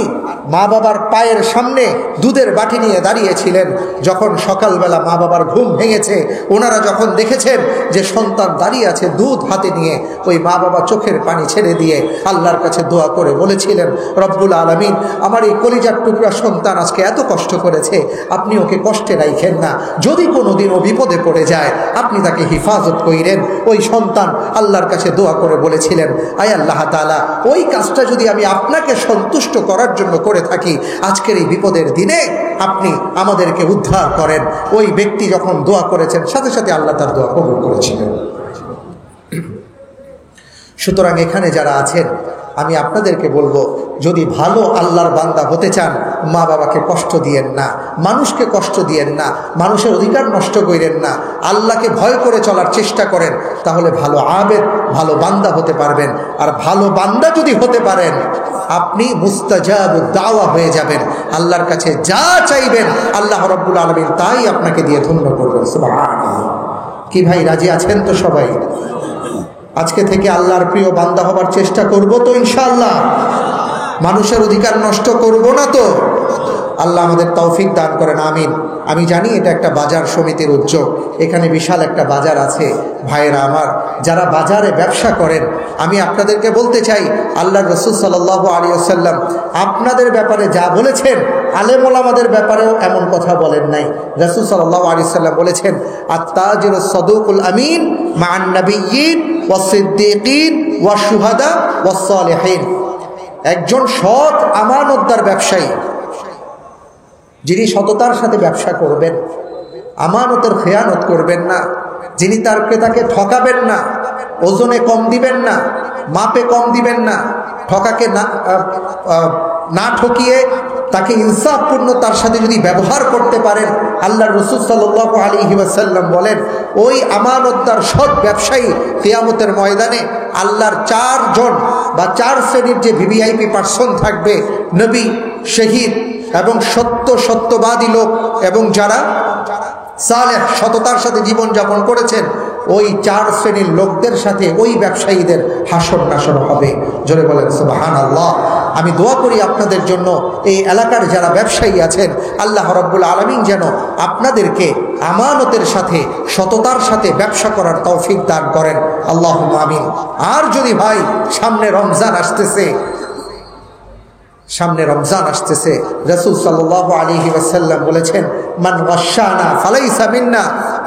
মা বাবার পায়ের সামনে দুধের বাটি নিয়ে দাঁড়িয়েছিলেন। যখন সকালবেলা মা বাবার ঘুম ভেঙেছে, ওনারা যখন দেখেছেন যে সন্তান দাঁড়িয়ে আছে দুধ হাতে নিয়ে, ওই মা বাবা চোখের পানি ছেড়ে দিয়ে আল্লাহর কাছে দোয়া করে বলেছিলেন, রব্বুল আলামিন, আমার এই কলিজার টুকরা সন্তান আজকে এত কষ্ট করেছে, আপনি ওকে কষ্টে রাখেন না, যদি কোনোদিন ও বিপদে পড়ে যায় আপনি তাকে হিফাজত কইরেন। ওই সন্তান আল্লাহর কাছে দোয়া করে বলেছিলেন, আয় আল্লাহ তাআলা, ওই কাজটা যদি আমি আপনাকে সন্তুষ্ট করার জন্য করে থাকি, আজকের এই বিপদের দিনে আপনি আমাদেরকে উদ্ধার করেন। ওই ব্যক্তি যখন দোয়া করেছেন, সাথে সাথে আল্লাহ তার দোয়া কবুল করেছিলেন। সুতরাং এখানে যারা আছেন, আমি আপনাদেরকে বলবো, যদি ভালো আল্লাহর বান্দা হতে চান, মা বাবাকে কষ্ট দিয়েন না, মানুষকে কষ্ট দিয়েন না, মানুষের অধিকার নষ্ট করেন না, আল্লাহকে ভয় করে চলার চেষ্টা করেন, তাহলে ভালো আবেদ, ভালো বান্দা হতে পারবেন। আর ভালো বান্দা যদি হতে পারেন, আপনি মুস্তাজাবুদ দাওয়া হয়ে যাবেন। আল্লাহর কাছে যা চাইবেন আল্লাহ রাব্বুল আলামিন তাই আপনাকে দিয়ে ধন্য করবেন। সুবহানাল্লাহ। কি ভাই, রাজি আছেন তো সবাই? আজকে থেকে আল্লাহর প্রিয় বান্দা হবার চেষ্টা করব তো ইনশাআল্লাহ? মানুষের অধিকার নষ্ট করব না তো? আল্লাহ আমাদের তৌফিক দান করেন, আমিন। আমি জানি এটা একটা বাজার সমিতির উদ্যোগ, এখানে বিশাল একটা বাজার আছে। ভাইয়েরা আমার, যারা বাজারে ব্যবসা করেন, আমি আপনাদেরকে বলতে চাই, আল্লাহর রাসূল সাল্লাল্লাহু আলাইহি ওয়াসাল্লাম আপনাদের ব্যাপারে যা বলেছেন, আলেম ওলামাদের ব্যাপারেও এমন কথা বলেন নাই। রাসূল সাল্লাল্লাহু আলাইহি ওয়াসাল্লাম বলেছেন, আত-তাজিরুস সাদুকুল আমিন মা'আন নাবিয়্যিন ওয়াস সিদ্দীকিন ওয়াশ শুহাদা ওয়াস সালিহিন। একজন সৎ আমানতদার ব্যবসায়ী, যিনি সততার সাথে ব্যবসা করবেন, আমানতের খেয়ানত করবেন না, যিনি তার ক্রেতাকে ঠকাবেন না, ওজনে কম দিবেন না, মাপে কম দিবেন না, ঠকাকে না ঠকিয়ে তাকে ইনসাফপূর্ণ তার সাথে যদি ব্যবহার করতে পারেন, আল্লাহর রাসূল সাল্লাল্লাহু আলাইহি ওয়াসাল্লাম বলেন, ওই আমানতদার সৎ ব্যবসায়ী কিয়ামতের ময়দানে আল্লাহর 4 জন বা 4 শ্রেণীর যে ভিভিআইপি পার্সন থাকবে, নবী, শহীদ এবং সত্যবাদী লোক, এবং যারা সালেহ সততার সাথে জীবনযাপন করেছেন, ওই 4 শ্রেণীর লোকদের সাথে ওই ব্যবসায়ীদের হাসর নাসর হবে। জোরে বলেন সুবহানাল্লাহ। আমি দোয়া করি আপনাদের জন্য, এই এলাকার যারা ব্যবসায়ী আছেন, আল্লাহ রাব্বুল আলামিন যেন আপনাদেরকে আমানতের সাথে, সততার সাথে ব্যবসা করার তৌফিক দান করেন, আল্লাহুম্মা আমিন। আর যদি ভাই সামনে রমজান আসতেছে, রাসূল সাল্লাল্লাহু আলাইহি ওয়াসাল্লাম বলেছেন, মান ওয়াশানা ফালাইসা মিন্না।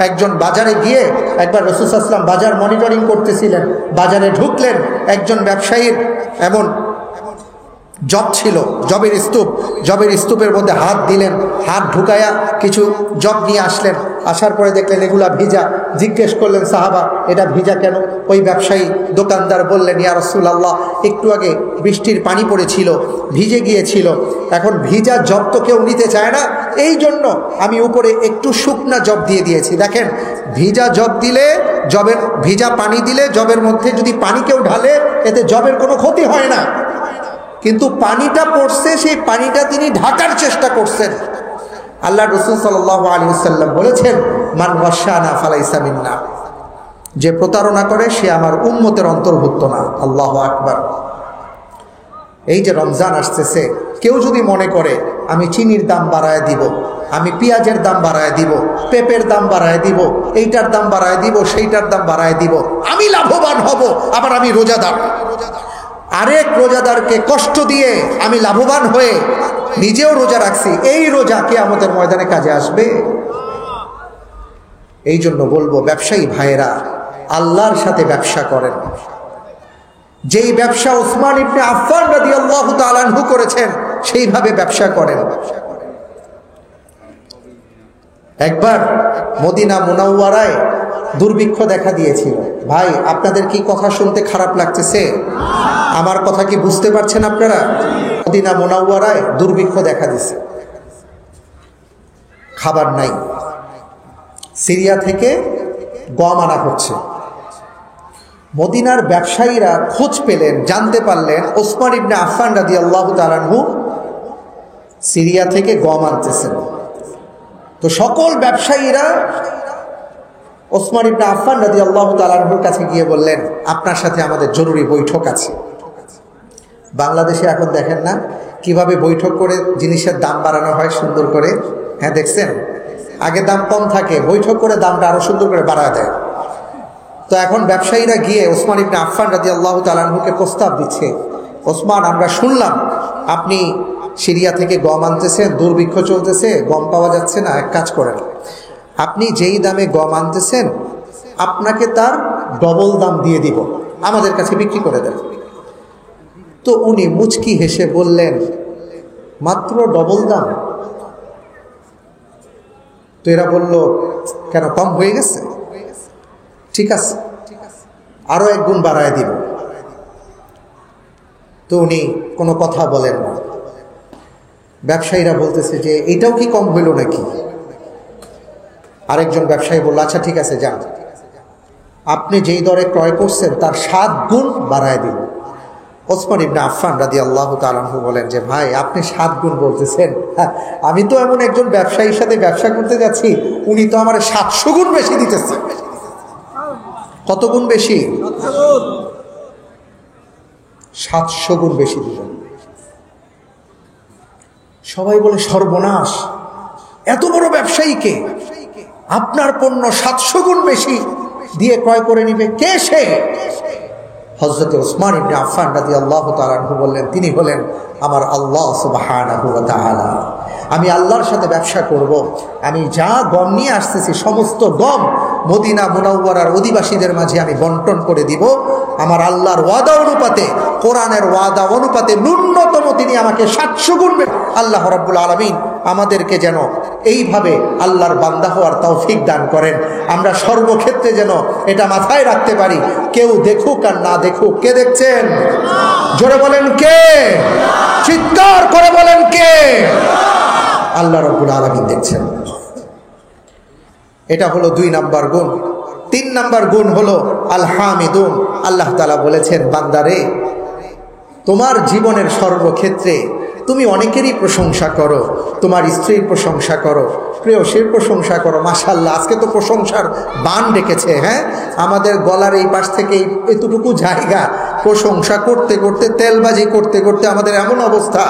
একজন বাজারে গিয়ে, একবার রাসূল সাল্লাল্লাহু আলাইহি ওয়াসাল্লাম বাজার মনিটরিং করতেছিলেন, বাজারে ঢুকলেন, একজন ব্যবসায়ীর এমন জব ছিল, জবের স্তূপের মধ্যে হাত দিলেন, হাত ঢুকায়া কিছু জব নিয়ে আসলেন। আসার পরে দেখলেন এগুলা ভিজা। জিজ্ঞেস করলেন সাহাবা, এটা ভিজা কেন? ওই ব্যবসায়ী দোকানদার বললেন, ইয়া রাসূলুল্লাহ, একটু আগে বৃষ্টির পানি পড়েছিল, ভিজে গিয়েছিল, এখন ভিজা জব তো কেউ নিতে চায় না, এই জন্য আমি উপরে একটু শুকনা জব দিয়ে দিয়েছি। দেখেন, ভিজা জব দিলে, জবের ভিজা পানি দিলে জবের মধ্যে যদি পানি কেউ ঢালে, এতে জবের কোনো ক্ষতি হয় না, কিন্তু পানিটা পড়ছে, সেই পানিটা তিনি ঢাকার চেষ্টা করছেন। আল্লাহ রাসূল সাল্লাল্লাহু আলাইহি ওয়াসাল্লাম বলেছেন, মান ওয়াশানা ফালাইসা মিন্না। যে প্রতারণা করে সে আমার উম্মতের অন্তর্ভুক্ত না। আল্লাহু আকবার। এই যে রমজান আসতেছে, কেউ যদি মনে করে আমি চিনির দাম বাড়ায় দিব, আমি পেঁয়াজের দাম বাড়ায় দিব, পেঁপের দাম বাড়ায় দিব, এইটার দাম বাড়ায় দিব, সেইটার দাম বাড়ায় দিব, আমি লাভবান হব, আবার আমি রোজাদার, আরেক রোজাদারকে কষ্ট দিয়ে আমি লাভবান হয়ে নিজেও রোজা রাখছি, এই রোজা কিয়ামতের ময়দানে কাজে আসবে? এই জন্য বলবো, ব্যবসায়ী ভাইয়েরা, আল্লাহর সাথে ব্যবসা করেন। যেই ব্যবসা উসমান ইবনে আফফান রাদিয়াল্লাহু তাআলা আনহু করেছেন, সেইভাবে ব্যবসা করেন। একবার মদিনা মুনাওয়ারায় দুর্ভিক্ষ দেখা দিয়েছিল। ভাই, আপনাদের কি কথা শুনতে খারাপ লাগতেছে? আমার কথা কি বুঝতে পারছেন আপনারা? মদিনা মুনাওয়ারায় দুর্ভিক্ষ দেখা দিয়েছে, খাবার নাই, সিরিয়া থেকে গম আনা হচ্ছে। মদিনার ব্যবসায়ীরা খোঁজ পেলেন, জানতে পারলেন ওসমান ইবনে আফফান রাদিয়াল্লাহু তাআলা আনহু সিরিয়া থেকে গম আনতেছেন। তো সকল ব্যবসায়ীরা ওসমান ইবনে আফফান রাদিয়াল্লাহু তাআলা আনহুর কাছে গিয়ে বললেন, আপনার সাথে আমাদের জরুরি বৈঠক আছে। বাংলাদেশে এখন দেখেন না কিভাবে বৈঠক করে জিনিসের দাম বাড়ানো হয় সুন্দর করে? হ্যাঁ, দেখছেন? আগে দাম কম থাকে, বৈঠক করে দামটা আরো সুন্দর করে বাড়ায় দেয়। তো এখন ব্যবসায়ীরা গিয়ে ওসমান ইবনে আফফান রাদিয়াল্লাহু তাআলা আনহুকে প্রস্তাব দিচ্ছে, ওসমান, আমরা শুনলাম আপনি সিরিয়া থেকে গম আনতেছেন, দুর্ভিক্ষ চলতেছে, গম পাওয়া যাচ্ছে না, এক কাজ করেন, আপনি যেই দামে গম আনতেছেন আপনাকে তার ডবল দাম দিয়ে দিব, আমাদের কাছে বিক্রি করে দেন। তো উনি মুচকি হেসে বললেন, মাত্র ডবল দাম? তো এরা বলল, কেন, কম হয়ে গেছে? ঠিক আছে, আরো 1 গুণ বাড়ায় দিব। তো উনি কোনো কথা বলেন না। ব্যবসায়ীরা বলতেছে যে এটাও কি কম হইল নাকি? আরেকজন ব্যবসায়ী বলল, আচ্ছা ঠিক আছে, যান, আপনি যেই দরে ক্রয় করছেন তার 7 গুণ বাড়ায় দিন। ওসমান ইবনে আফফান রাদিয়াল্লাহু তাআলা আনহু বলেন যে, ভাই, আপনি 7 গুণ বলতেছেন, আমি তো এমন একজন ব্যবসায়ীর সাথে ব্যবসা করতে যাচ্ছি, উনি তো আমার 700 গুণ বেশি দিতেছে। কত গুণ বেশি? 700 গুণ বেশি দিলেন। সবাই বলে, সর্বনাশ, এত বড় ব্যবসায়ীকে আপনার পণ্য 700 গুণ বেশি দিয়ে ক্রয় করে নিবে কে? সে হযরত ওসমান ইবনে আফফান রাদিয়াল্লাহু তাআলা আনহু বললেন, তিনি হলেন আমার আল্লাহ সুবহানাহু ওয়া তাআলা। আমি আল্লাহর সাথে ব্যবসা করব, আমি যা গম নিয়ে আসতেছি সমস্ত গম মদিনা মুনাওয়ারার অধিবাসীদের মাঝে আমি বন্টন করে দিব। আমার আল্লাহর ওয়াদা অনুপাতে, কোরআনের ওয়াদা অনুপাতে ন্যূনতম তিনি আমাকে 700 গুণ। আল্লাহ রাব্বুল আলামিন আমাদেরকে যেন এইভাবে আল্লাহর বান্দা হওয়ার তৌফিক দান করেন। আমরা সর্বক্ষেত্রে যেন এটা মাথায় রাখতে পারি, কেউ দেখুক আর না দেখুক, কে দেখছেন? জোরে বলেন কে? চিৎকার করে বলেন কে? আল্লাহ রাব্বুল আলামিন দেখছেন। এটা হলো 2 নাম্বার গুণ। 3 নাম্বার গুণ হলো আল হামিদুন। আল্লাহ তাআলা বলেছেন, বান্দারে, তোমার জীবনের সর্বক্ষেত্রে তুমি অনেকেরই প্রশংসা করো, তোমার স্ত্রীর প্রশংসা করো, প্রেয়সীর প্রশংসা করো, মাশাআল্লাহ আজকে তো প্রশংসার বান ডেকেছে। হ্যাঁ, আমাদের গলার এই পাশ থেকে এতটুকু জায়গা প্রশংসা করতে করতে, তেলবাজি করতে করতে আমাদের এমন অবস্থা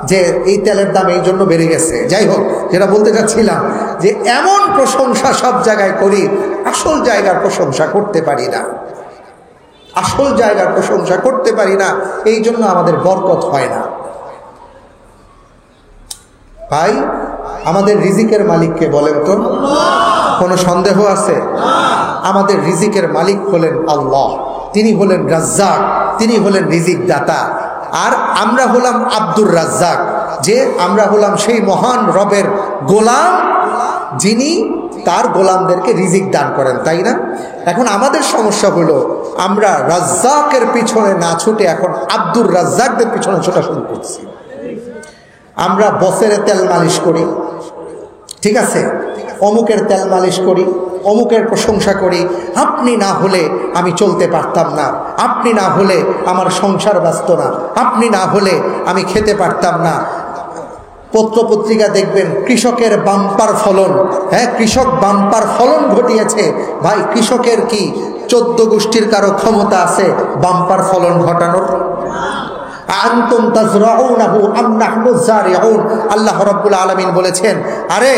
যে এই তেলের দাম এই জন্য বেড়ে গেছে। যাই হোক, যেটা বলতে চাচ্ছিলাম যে এমন প্রশংসা সব জায়গায় করি, আসল জায়গার প্রশংসা করতে পারি না, আসল জায়গার প্রশংসা করতে পারি না, এই জন্য আমাদের বরকত হয় না। ভাই, আমাদের রিজিকের মালিককে বলেন তো? কোনো সন্দেহ আছে? আমাদের রিজিকের মালিক হলেন আল্লাহ, তিনি হলেন রাজ্জাক, তিনি হলেন রিজিক দাতা। আর আমরা হলাম আব্দুর রাজ্জাক, যে আমরা হলাম সেই মহান রবের গোলাম যিনি তার গোলামদেরকে রিজিক দান করেন, তাই না? এখন আমাদের সমস্যা হলো আমরা রাজ্জাকের পিছনে না ছুটে এখন আব্দুর রাজ্জাকদের পিছনে ছোটা শুরু করছি। আমরা বসের তেল মালিশ করি, ঠিক আছে, অমুকের তেল মালিশ করি, অমুকের প্রশংসা করি, আপনি না হলে আমি চলতে পারতাম না, আপনি না হলে আমার সংসার বাঁচত না, আপনি না হলে আমি খেতে পারতাম না। পত্রপত্রিকা দেখবেন কৃষকের বাম্পার ফলন, হ্যাঁ, কৃষক বাম্পার ফলন ঘটিয়েছে। ভাই, কৃষকের কি 14 গোষ্ঠীর কারো ক্ষমতা আছে বাম্পার ফলন ঘটানোর? আনতুম তাজরাউনাহু আম নাহনু যারিউন। আল্লাহ রাব্বুল আলামিন বলেছেন, আরে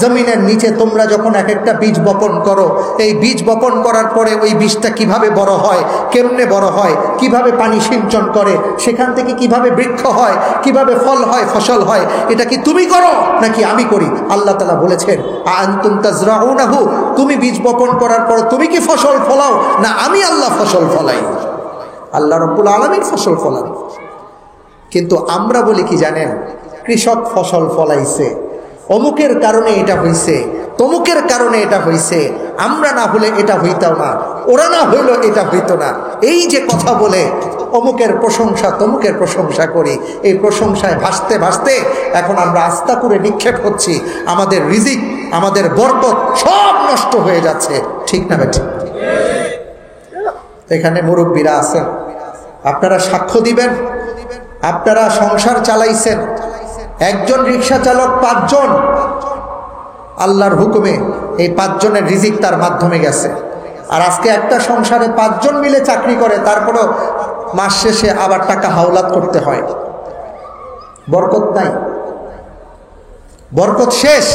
জমিনের নিচে তোমরা যখন এক একটা বীজ বপন করো, এই বীজ বপন করার পরে ওই বীজটা কিভাবে বড় হয়, কেমনে বড় হয়, কিভাবে পানি সিঞ্চন করে, সেখান থেকে কিভাবে বৃক্ষ হয়, কিভাবে ফল হয়, ফসল হয়, এটা কি তুমি করো নাকি আমি করি? আল্লাহ তাআলা বলেছেন, আনতুম তাজরাউনাহু, তুমি বীজ বপন করার পর তুমি কি ফসল ফলাও না আমি আল্লাহ ফসল ফলাই? আল্লাহ রাব্বুল আলামিন ফসল ফলান। কিন্তু আমরা বলি কি জানেন, কৃষক ফসল ফলাইছে, অমুকের কারণে এটা হইছে, তমুকের কারণে এটা হইছে, আমরা না হলে এটা হইতাম না, ওরা না হইল এটা হইতো না। এই যে কথা বলে অমুকের প্রশংসা তমুকের প্রশংসা করি, এই প্রশংসায় ভাসতে ভাসতে এখন আমরা আস্থা করে নিক্ষেপ হচ্ছি, আমাদের রিজিক, আমাদের বরকত সব নষ্ট হয়ে যাচ্ছে। ঠিক না বেঠিক? এখানে মুরব্বীরা আছেন, আপনারা সাক্ষ্য দিবেন। আপনারা সংসার চালাইছেন, একজন রিক্সা চালক 5 জন, আল্লাহর হুকুমে এই 5 জনের রিজিক তার মাধ্যমে গেছে। আর আজকে একটা সংসারে 5 জন মিলে চাকরি করে, তারপরও মাস শেষে আবার টাকা হাওলাত করতে হয়। বরকত নাই, বরকত শেষ।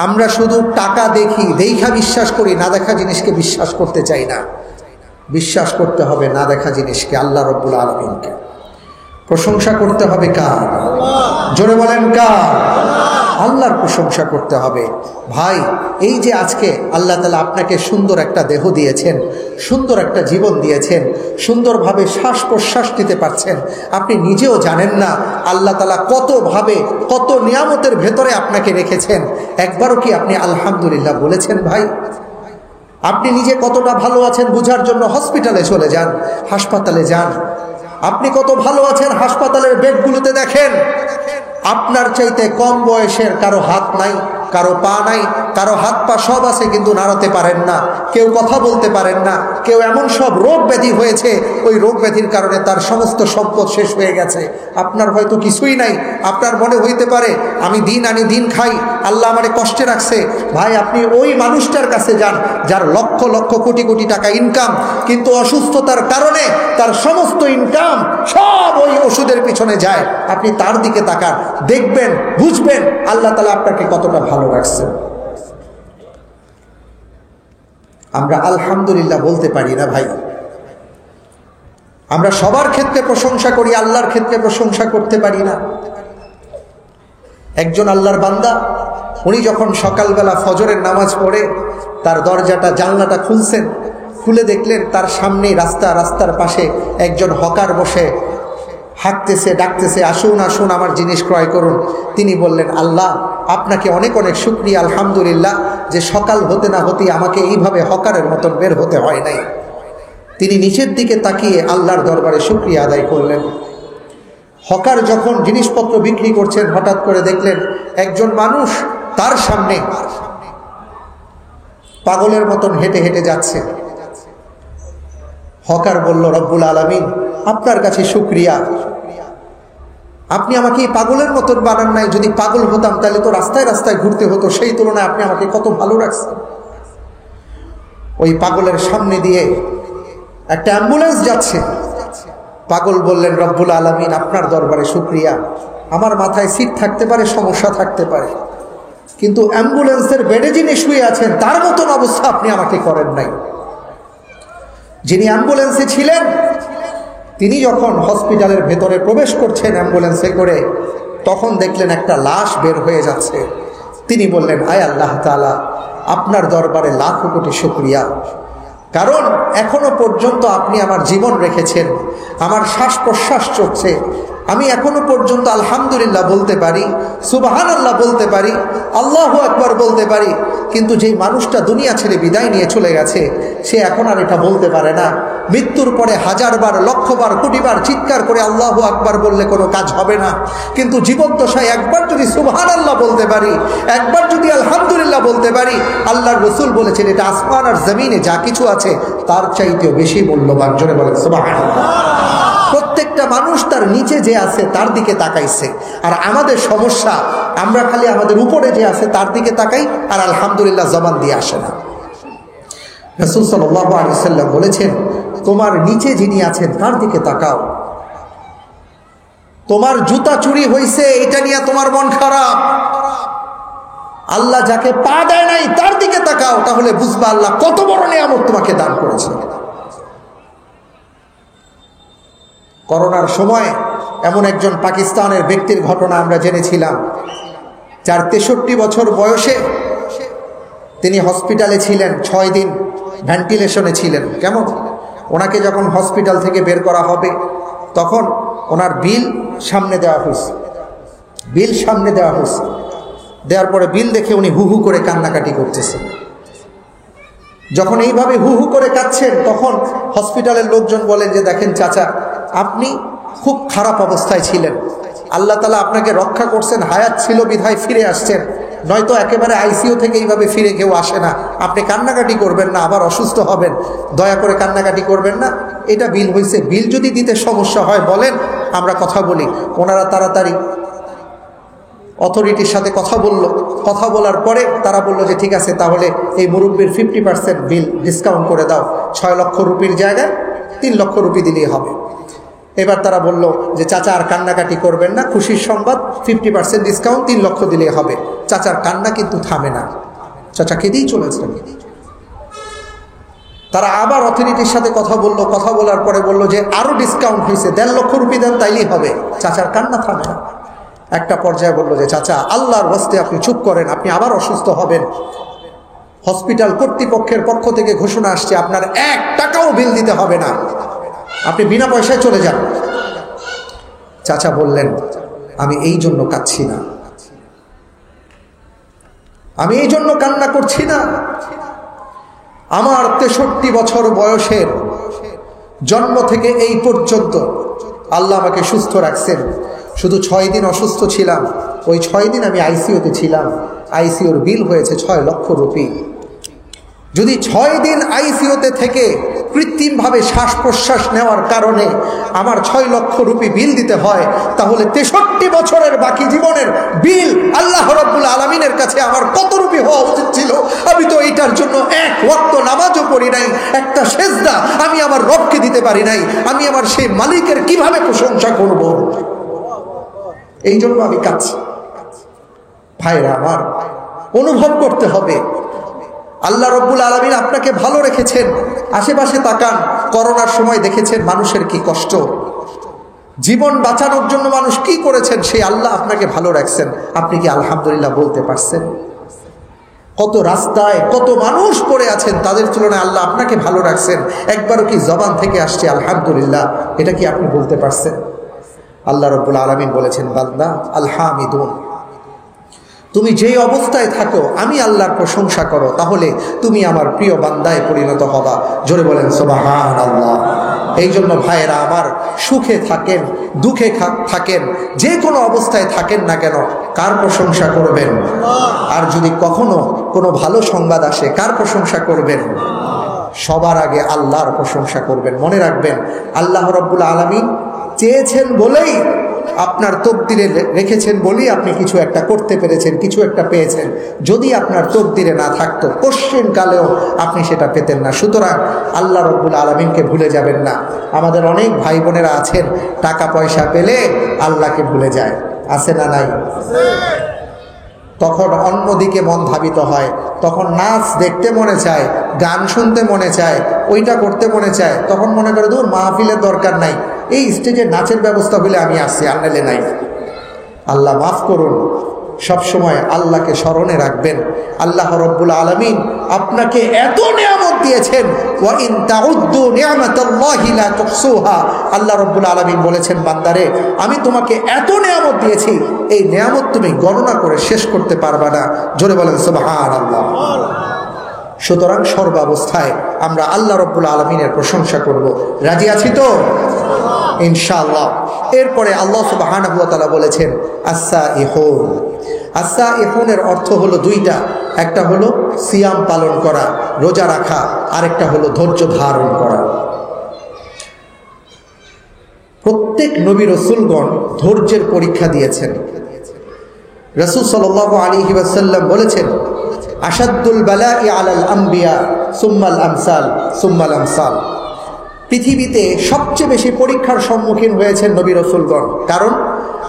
আমরা শুধু টাকা দেখি, দেখা বিশ্বাস করি, না দেখা জিনিসকে বিশ্বাস করতে চাই না। বিশ্বাস করতে হবে না দেখা জিনিসকে, আল্লাহ রাব্বুল আলামিনকে। প্রশংসা করতে হবে কার? জোরে বলেন কার? আল্লাহর প্রশংসা করতে হবে। ভাই, এই যে আজকে আল্লাহ তাআলা আপনাকে সুন্দর একটা দেহ দিয়েছেন, সুন্দর একটা জীবন দিয়েছেন, সুন্দরভাবে শ্বাস প্রশ্বাস নিতে পারছেন, আপনি নিজেও জানেন না আল্লাহ তাআলা কতভাবে, কত নিয়ামতের ভেতরে আপনাকে রেখেছেন। একবারও কি আপনি আলহামদুলিল্লাহ বলেছেন? ভাই, আপনি নিজে কতটা ভালো আছেন বুঝার জন্য হসপিটালে চলে যান, হাসপাতালে যান। আপনি কত ভালো আছেন হাসপাতালের বেডগুলোতে দেখেন, আপনার চাইতে কম বয়সের কারো হাত নাই, কারো পা নাই, কারো হাত পা সব আছে কিন্তু নাড়াতে পারেন না, কেউ কথা বলতে পারেন না, কেউ এমন সব রোগ ব্যাধি হয়েছে, ওই রোগ ব্যাধির কারণে তার সমস্ত সম্পদ শেষ হয়ে গেছে। আপনার হয়তো কিছুই নাই, আপনার মনে হইতে পারে আমি দিন আনি দিন খাই, আল্লাহ আমারে কষ্টে রাখছে। ভাই, আপনি ওই মানুষটার কাছে যান যার লক্ষ লক্ষ কোটি কোটি টাকা ইনকাম, কিন্তু অসুস্থতার কারণে তার সমস্ত ইনকাম সব ওই ওষুধের পিছনে যায়। আপনি তার দিকে তাকান, দেখবেন, বুঝবেন আল্লাহ তাআলা আপনাকে কতটা ভালো রাখছেন। আমরা আলহামদুলিল্লাহ বলতে পারি না ভাই। আমরা সবার ক্ষেত্রে প্রশংসা করি, আল্লাহর ক্ষেত্রে প্রশংসা করতে পারি না। একজন আল্লাহর বান্দা, উনি যখন সকালবেলা ফজরের নামাজ পড়ে তার দরজাটা, জানলাটা খুলছেন, খুলে দেখলেন তার সামনে রাস্তার পাশে একজন হকার বসে হাঁটতেছে, ডাকতেছে, আসুন আসুন আমার জিনিস ক্রয় করুন। তিনি বললেন, আল্লাহ আপনাকে অনেক অনেক শুকরিয়া, আলহামদুলিল্লাহ যে সকাল হতে না হতেই আমাকে এইভাবে হকারের মতন বের হতে হয় নাই। তিনি নিচের দিকে তাকিয়ে আল্লাহর দরবারে শুকরিয়া আদায় করলেন। হকার যখন জিনিসপত্র বিক্রি করছেন, হঠাৎ করে দেখলেন একজন মানুষ তার সামনে পাগলের মতন হেঁটে হেঁটে যাচ্ছে। হকার বলল, রব্বুল আলামিন আপনার কাছে শুকরিয়া, আপনি আমাকে এই পাগলের মতন বানান নাই, যদি পাগল হতাম তাহলে তো রাস্তায় রাস্তায় ঘুরতে হতো, সেই তুলনায় আপনি আমাকে কত ভালো রাখছেন। ওই পাগলের সামনে দিয়ে একটা অ্যাম্বুলেন্স যাচ্ছে। পাগল বললেন, রব্বুল আলামিন আপনার দরবারে শুকরিয়া, আমার মাথায় সিট থাকতে পারে, সমস্যা থাকতে পারে, কিন্তু অ্যাম্বুলেন্সের বেডে যিনি শুয়ে আছেন তার মতন অবস্থা আপনি আমাকে করেন নাই। যিনি অ্যাম্বুলেন্সে ছিলেন তিনি যখন হসপিটালের ভেতরে প্রবেশ করছেন অ্যাম্বুলেন্সে করে, তখন দেখলেন একটা লাশ বের হয়ে যাচ্ছে। তিনি বললেন, আয় আল্লাহ তাআলা, আপনার দরবারে লাখো কোটি শুকরিয়া, কারণ এখনো পর্যন্ত আপনি আমার জীবন রেখেছেন, আমার শ্বাস প্রশ্বাস চলছে, আমি এখনো পর্যন্ত আলহামদুলিল্লাহ বলতে পারি, সুবহানাল্লাহ বলতে পারি, আল্লাহু আকবার বলতে পারি, কিন্তু যেই মানুষটা দুনিয়া ছেড়ে বিদায় নিয়ে চলে গেছে সে এখন আর এটা বলতে পারে না। মৃত্যুর পরে হাজারবার, লক্ষবার, কোটিবার চিৎকার করে আল্লাহু আকবার বললে কোনো কাজ হবে না, কিন্তু জীবদ্দশায় একবার যদি সুবহানাল্লাহ বলতে পারি, একবার যদি আলহামদুলিল্লাহ বলতে পারি, আল্লাহর রাসূল বলেছেন এটা আসমান আর জমিনে যা কিছু আছে তার চাইতেও বেশি মূল্যবান। জোরে বলেন সুবহানাল্লাহ। প্রত্যেকটা মানুষ তার নিচে যে আছে তার দিকে তাকাইছে, আর আমাদের সমস্যা আমরা খালি আমাদের উপরে যে আছে তার দিকে তাকাই, আর আলহামদুলিল্লাহ জবান দিয়ে আসে না। রাসূল সাল্লাল্লাহু আলাইহি ওয়াসাল্লাম বলেছেন, তোমার নিচে যিনি আছেন তার দিকে তাকাও। তোমার জুতা চুরি হয়েছে এটা নিয়ে তোমার মন খারাপ, আল্লাহ যাকে পা দেয় নাই তার দিকে তাকাও, তাহলে বুঝবা আল্লাহ কত বড় নিয়ামত তোমাকে দান করেছে। করোনার সময় এমন একজন পাকিস্তানের ব্যক্তির ঘটনা আমরা জেনেছিলাম, যার 63 বছর বয়সে তিনি হসপিটালে ছিলেন, 6 দিন ভেন্টিলেশনে ছিলেন। কেমন, ওনাকে যখন হসপিটাল থেকে বের করা হবে তখন ওনার বিল সামনে দেওয়া হয়েছে, বিল সামনে দেওয়া হয়েছে, দেওয়ার পরে বিল দেখে উনি হু হু করে কান্নাকাটি করতেছেন। যখন এইভাবে হু হু করে কাঁদছেন তখন হসপিটালের লোকজন বলেন যে দেখেন চাচা, আপনি খুব খারাপ অবস্থায় ছিলেন, আল্লাহ তাআলা আপনাকে রক্ষা করছেন, হায়াত ছিল বিধায় ফিরে আসছেন, নয়তো একেবারে আইসিইউ থেকে এইভাবে ফিরে কেউ আসে না। আপনি কান্নাকাটি করবেন না, আবার অসুস্থ হবেন, দয়া করে কান্নাকাটি করবেন না। এটা বিল হয়েছে, বিল যদি দিতে সমস্যা হয় বলেন, আমরা কথা বলি। ওনারা তাড়াতাড়ি অথরিটির সাথে কথা বলল, কথা বলার পরে তারা বলল যে ঠিক আছে, তাহলে এই মুরব্বীর 50% বিল ডিসকাউন্ট করে দাও, 6 লক্ষ রুপির জায়গায় 3 লক্ষ রুপি দিলেই হবে। এবার তারা বলল যে চাচা আর কান্নাকাটি করবেন না, খুশির সংবাদ, 50% ডিসকাউন্ট, 3 লক্ষ দিলেই হবে। চাচার কান্না কিন্তু থামে না, চাচা কেঁদেই চলেছে। তারা আবার অথরিটির সাথে কথা বলল, কথা বলার পরে বলল যে আরও ডিসকাউন্ট হয়েছে, 1.5 লক্ষ রুপি দেন তাইলেই হবে। চাচার কান্না থামে না। একটা পর্যায়ে বলল যে চাচা আল্লাহর ওয়াস্তে আপনি চুপ করেন, আপনি আবার অসুস্থ হবেন, হসপিটাল কর্তৃপক্ষের পক্ষ থেকে ঘোষণা আসছে আপনার 1 টাকাও বিল দিতে হবে না, আপনি বিনা পয়সায় চলে যান। চাচা বললেন, আমি এই জন্য কাঁদছি না, আমি এই জন্য কান্না করছি না, আমার 63 বছর বয়সের জন্ম থেকে এই পর্যন্ত আল্লাহ আমাকে সুস্থ রাখছেন। শুধু 6 দিন অসুস্থ ছিলাম, ওই 6 দিন আমি আইসিইউতে ছিলাম, আইসিইউর বিল হয়েছে 6 লক্ষ রুপি। যদি 6 দিন আইসিইউতে থেকে কৃত্রিমভাবে শ্বাস প্রশ্বাস নেওয়ার কারণে আমার 6 লক্ষ রুপি বিল দিতে হয়, তাহলে 63 বছরের বাকি জীবনের বিল আল্লাহ রাব্বুল আলামিনের কাছে আমার কত রুপি হওয়া উচিত ছিল। আমি তো এইটার জন্য 1 ওয়াক্ত নামাজও পড়ি নাই, একটা সেজদা আমি আমার রবকে দিতে পারি নাই, আমি আমার সেই মালিকের কিভাবে প্রশংসা করব? এই জন্য আমি কাঁদছি। ভাইরা আমার, অনুভব করতে হবে আল্লাহ রাব্বুল আলামিন আপনাকে ভালো রেখেছেন। আশেপাশে তাকান, করোনার সময় দেখেছেন মানুষের কি কষ্ট, জীবন বাঁচানোর জন্য মানুষ কি করেছেন, সেই আল্লাহ আপনাকে ভালো রাখছেন। আপনি কি আলহামদুলিল্লাহ বলতে পারছেন? কত রাস্তায় কত মানুষ পড়ে আছেন, তাদের তুলনায় আল্লাহ আপনাকে ভালো রাখছেন। একবারও কি জবান থেকে আসছে আলহামদুলিল্লাহ? এটা কি আপনি বলতে পারছেন? আল্লাহ রাব্বুল আলামিন বলেছেন, বান্দা আলহামিদুন, তুমি যেই অবস্থায় থাকো আমি আল্লাহর প্রশংসা করো, তাহলে তুমি আমার প্রিয় বান্দায় পরিণত হবা। জোরে বলেন সুবহানাল্লাহ। এই জন্য ভাইয়েরা আমার, সুখে থাকেন দুঃখে থাকেন, যে কোনো অবস্থায় থাকেন না কেন, কার প্রশংসা করবেন? আর যদি কখনো কোনো ভালো সংবাদ আসে, কার প্রশংসা করবেন? সবার আগে আল্লাহর প্রশংসা করবেন। মনে রাখবেন, আল্লাহ রাব্বুল আলামিন চেয়েছেন বলেই আপনার তকদিরে রেখেছেন বলেই আপনি কিছু একটা করতে পেরেছেন, কিছু একটা পেয়েছেন। যদি আপনার তকদিরে না থাকতো পশ্চিমকালেও আপনি সেটা পেতেন না। সুতরাং আল্লাহ রাব্বুল আলামিনকে ভুলে যাবেন না। আমাদের অনেক ভাই বোনেরা আছেন টাকা পয়সা পেলে আল্লাহকে ভুলে যায়, আছে না নাই? তখন অন্যদিকে মন ধাবিত হয়, তখন নাচ দেখতে মনে চায়, গান শুনতে মনে চায়, ওইটা করতে মনে চায়। তখন মনে করে দূর মাহফিলের দরকার নাই, এই স্টেজে নাচের ব্যবস্থা হলে আমি আসছি, আনলে নাই। আল্লাহ মাফ করুন। সবসময় আল্লাহকে স্মরণে রাখবেন। আল্লাহ রাব্বুল আলামিন আপনাকে এত নিয়ামত দিয়েছেন, ওয়া ইন তাউদ্দু নি'মাতাল্লাহি লা তুহসুহা। আল্লাহ রাব্বুল আলামিন বলেছেন, বান্দারে আমি তোমাকে এত নিয়ামত দিয়েছি, এই নিয়ামত তুমি গণনা করে শেষ করতে পারবা না। জোরে বলেন সুবহানাল্লাহ। সুতরাং সর্বাবস্থায় আমরা আল্লাহ রাব্বুল আলামিনের প্রশংসা করব। রাজি আছি তো ইনশাআল্লাহ? এরপরে আল্লাহ সুবহানাহু ওয়া তাআলা বলেছেন আস-সাইহুন। আস-সাইহুনের অর্থ হলো দুইটা, একটা হলো সিয়াম পালন করা, রোজা রাখা, আরেকটা হলো ধৈর্য ধারণ করা। প্রত্যেক নবী রাসূলগণ ধৈর্যের পরীক্ষা দিয়েছেন। রাসূল সাল্লাল্লাহু আলাইহি ওয়াসাল্লাম বলেছেন, আশাদ্দুল বালাই আলাল আম্বিয়া সুম্মাল আমসাল সুম্মাল আমসাল। পৃথিবীতে সবচেয়ে বেশি পরীক্ষার সম্মুখীন হয়েছেন নবী রাসূলগণ, কারণ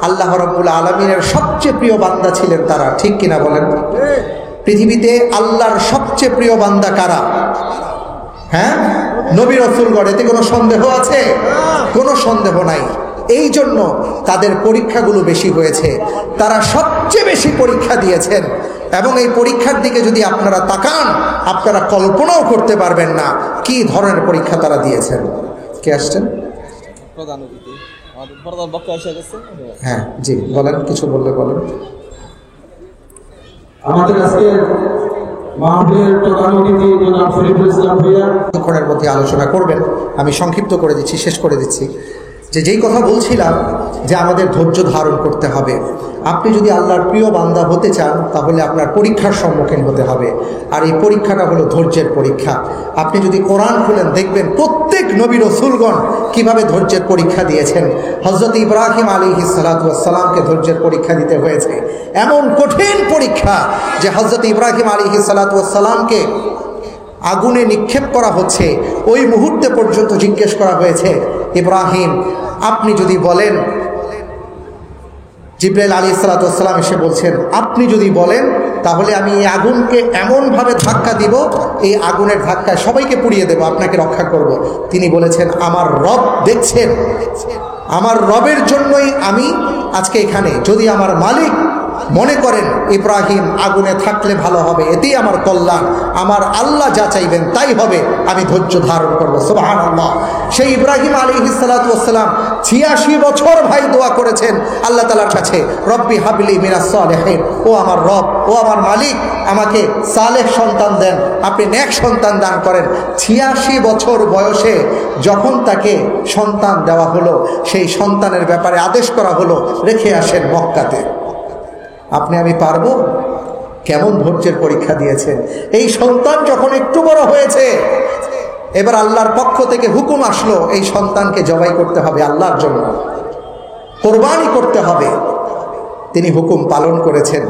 আল্লাহ রাব্বুল আলামিনের সবচেয়ে প্রিয় বান্দা ছিলেন তারা। ঠিক কিনা বলেন? পৃথিবীতে আল্লাহর সবচেয়ে প্রিয় বান্দা কারা? হ্যাঁ, নবী রাসূলগণ। এতে কোনো সন্দেহ আছে? কোনো সন্দেহ নাই। এই জন্য তাদের পরীক্ষাগুলো বেশি হয়েছে, তারা সবচেয়ে বেশি পরীক্ষা দিয়েছেন। এবং এই পরীক্ষার দিকে যদি আপনারা তাকান, আপনারা কল্পনাও করতে পারবেন না কি ধরনের পরীক্ষা তারা দিয়েছেন। কে আসছেন? হ্যাঁ জি বলেন, কিছু বললে বলেন। আমাদের আজকে মাহফিলের প্রধান অতিথি জনাব শরীফুল ইসলাম ভাইয়া কিছুক্ষণের মধ্যে আলোচনা করবেন। আমি সংক্ষিপ্ত করে দিচ্ছি, শেষ করে দিচ্ছি। যেই কথা বলছিলাম যে আমাদের ধৈর্য ধারণ করতে হবে। আপনি যদি আল্লাহর প্রিয় বান্দা হতে চান তাহলে আপনার পরীক্ষার সম্মুখীন হতে হবে, আর এই পরীক্ষাটা হলো ধৈর্যের পরীক্ষা। আপনি যদি কোরআন খুলেন দেখবেন প্রত্যেক নবী রাসূলগণ কিভাবে ধৈর্যের পরীক্ষা দিয়েছেন। হযরত ইব্রাহিম আলাইহিস সালাতু ওয়াস সালামকে ধৈর্যের পরীক্ষা দিতে হয়েছে, এমন কঠিন পরীক্ষা যে হযরত ইব্রাহিম আলাইহিস সালাতু ওয়াস সালামকে আগুনে নিক্ষেপ করা হচ্ছে, ওই মুহূর্তে পর্যন্ত জিজ্ঞেস করা হয়েছে, ইব্রাহিম আপনি যদি বলেন, জিবরাইল আলাইহিস সালাতু ওয়াস সালাম এসে বলছেন, আপনি যদি বলেন তাহলে আমি এই আগুনকে এমনভাবে ধাক্কা দিব, এই আগুনের ধাক্কায় সবাইকে পুড়িয়ে দেব, আপনাকে রক্ষা করব। তিনি বলেছেন, আমার রব দেখছেন, আমার রবের জন্যই আমি আজকে এখানে। যদি আমার মালিক মনে করেন ইব্রাহিম আগুনে থাকলে ভালো হবে, এতেই আমার কল্যাণ, আমার আল্লাহ যা চাইবেন তাই হবে, আমি ধৈর্য ধারণ করব। সুবহানাল্লাহ। সেই ইব্রাহিম আলাইহিস সালাতু ওয়াস সালাম 86 বছর ভাই দোয়া করেছেন আল্লাহ তাআলার কাছে, রব্বি হাবলি মিনাস সালিহিন, ও আমার রব, ও আমার মালিক, আমাকে সালেহ সন্তান দেন, আপনি নেক সন্তান দান করেন। 86 বছর বয়সে যখন তাকে সন্তান দেওয়া হলো, সেই সন্তানের ব্যাপারে আদেশ করা হলো, রেখে আসেন মক্কাতে। আপনি আমি পারবো? কেমন ধৈর্যের পরীক্ষা দিয়েছেন। এই সন্তান যখন একটু বড় হয়েছে, এবার আল্লাহর পক্ষ থেকে হুকুম আসলো, এই সন্তানকে জবাই করতে হবে, আল্লাহর জন্য কোরবানি করতে হবে। তিনি হুকুম পালন করেছেন।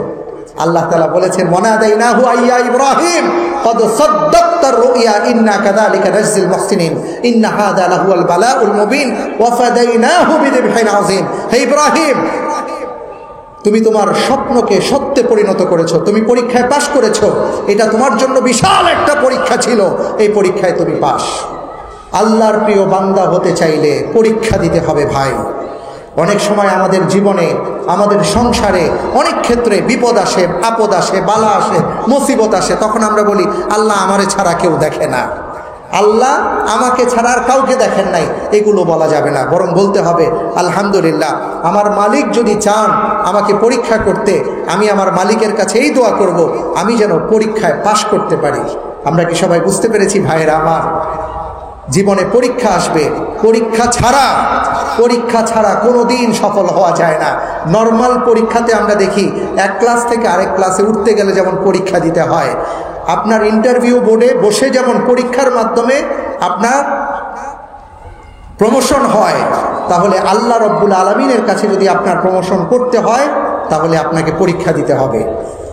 আল্লাহ তাআলা বলেছেন, ওয়ানাদাইনাহু আইয়া ইব্রাহিম কদ সাদ্দাকতার রুইয়া ইন্না কাযালিকা নাজজিল মুহসিনিন ইন্না হাযা লাহুয়াল বালাউল মুবিন ওয়া ফাদাইনাহু বিযিবহিন আযীম। হে ইব্রাহিম, তুমি তোমার স্বপ্নকে সত্যে পরিণত করেছো, তুমি পরীক্ষায় পাশ করেছো, এটা তোমার জন্য বিশাল একটা পরীক্ষা ছিল, এই পরীক্ষায় তুমি পাশ। আল্লাহর প্রিয় বান্দা হতে চাইলে পরীক্ষা দিতে হবে ভাই। অনেক সময় আমাদের জীবনে, আমাদের সংসারে অনেক ক্ষেত্রে বিপদ আসে, আপদ আসে, বালা আসে, মুসিবত আসে, তখন আমরা বলি আল্লাহ আমারে ছাড়া কেউ দেখে না, আল্লাহ আমাকে ছাড়া আর কাউকে দেখেন নাই। এগুলো বলা যাবে না, বরং বলতে হবে আলহামদুলিল্লাহ, আমার মালিক যদি চান আমাকে পরীক্ষা করতে, আমি আমার মালিকের কাছে এই দোয়া করব, আমি যেন পরীক্ষায় পাশ করতে পারি। আমরা কি সবাই বুঝতে পেরেছি ভাইয়েরা আমার? জীবনে পরীক্ষা আসবে, পরীক্ষা ছাড়া কোনো দিন সফল হওয়া যায় না। নর্মাল পরীক্ষাতে আমরা দেখি এক ক্লাস থেকে আরেক ক্লাসে উঠতে গেলে যেমন পরীক্ষা দিতে হয়, আপনার ইন্টারভিউ বোর্ডে বসে যেমন পরীক্ষার মাধ্যমে আপনার প্রমোশন হয়, তাহলে আল্লাহ রব্বুল আলামিনের কাছে যদি আপনার প্রমোশন করতে হয় তাহলে আপনাকে পরীক্ষা দিতে হবে।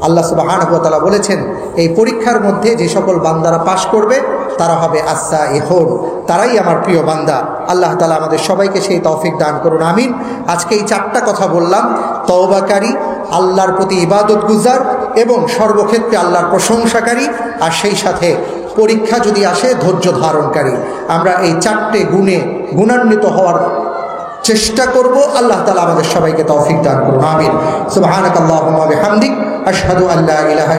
আল্লাহ সুবহানাহু ওয়া তাআলা বলেছেন, এই পরীক্ষার মধ্যে যে সকল বান্দারা পাশ করবে তারা হবে আস-সাইহুন, তারাই আমার প্রিয় বান্দা। আল্লাহ তাআলা আমাদের সবাইকে সেই তৌফিক দান করুন, আমিন। আজকে এই 4টা কথা বললাম, তওবাকারী, আল্লাহর প্রতি ইবাদত গুজার এবং সর্বক্ষেত্রে আল্লাহর প্রশংসাকারী, আর সেই সাথে পরীক্ষা যদি আসে ধৈর্য ধারণকারী। আমরা এই 4টে গুণে গুণান্বিত হওয়ার চেষ্টা করব। আল্লাহ তাআলা আমাদের সবাইকে তৌফিক দান করুন, আমিন। সুবহানাকাল্লাহুম্মা ওয়া বিহামদিক, আশহাদু আল্লা ইলাহা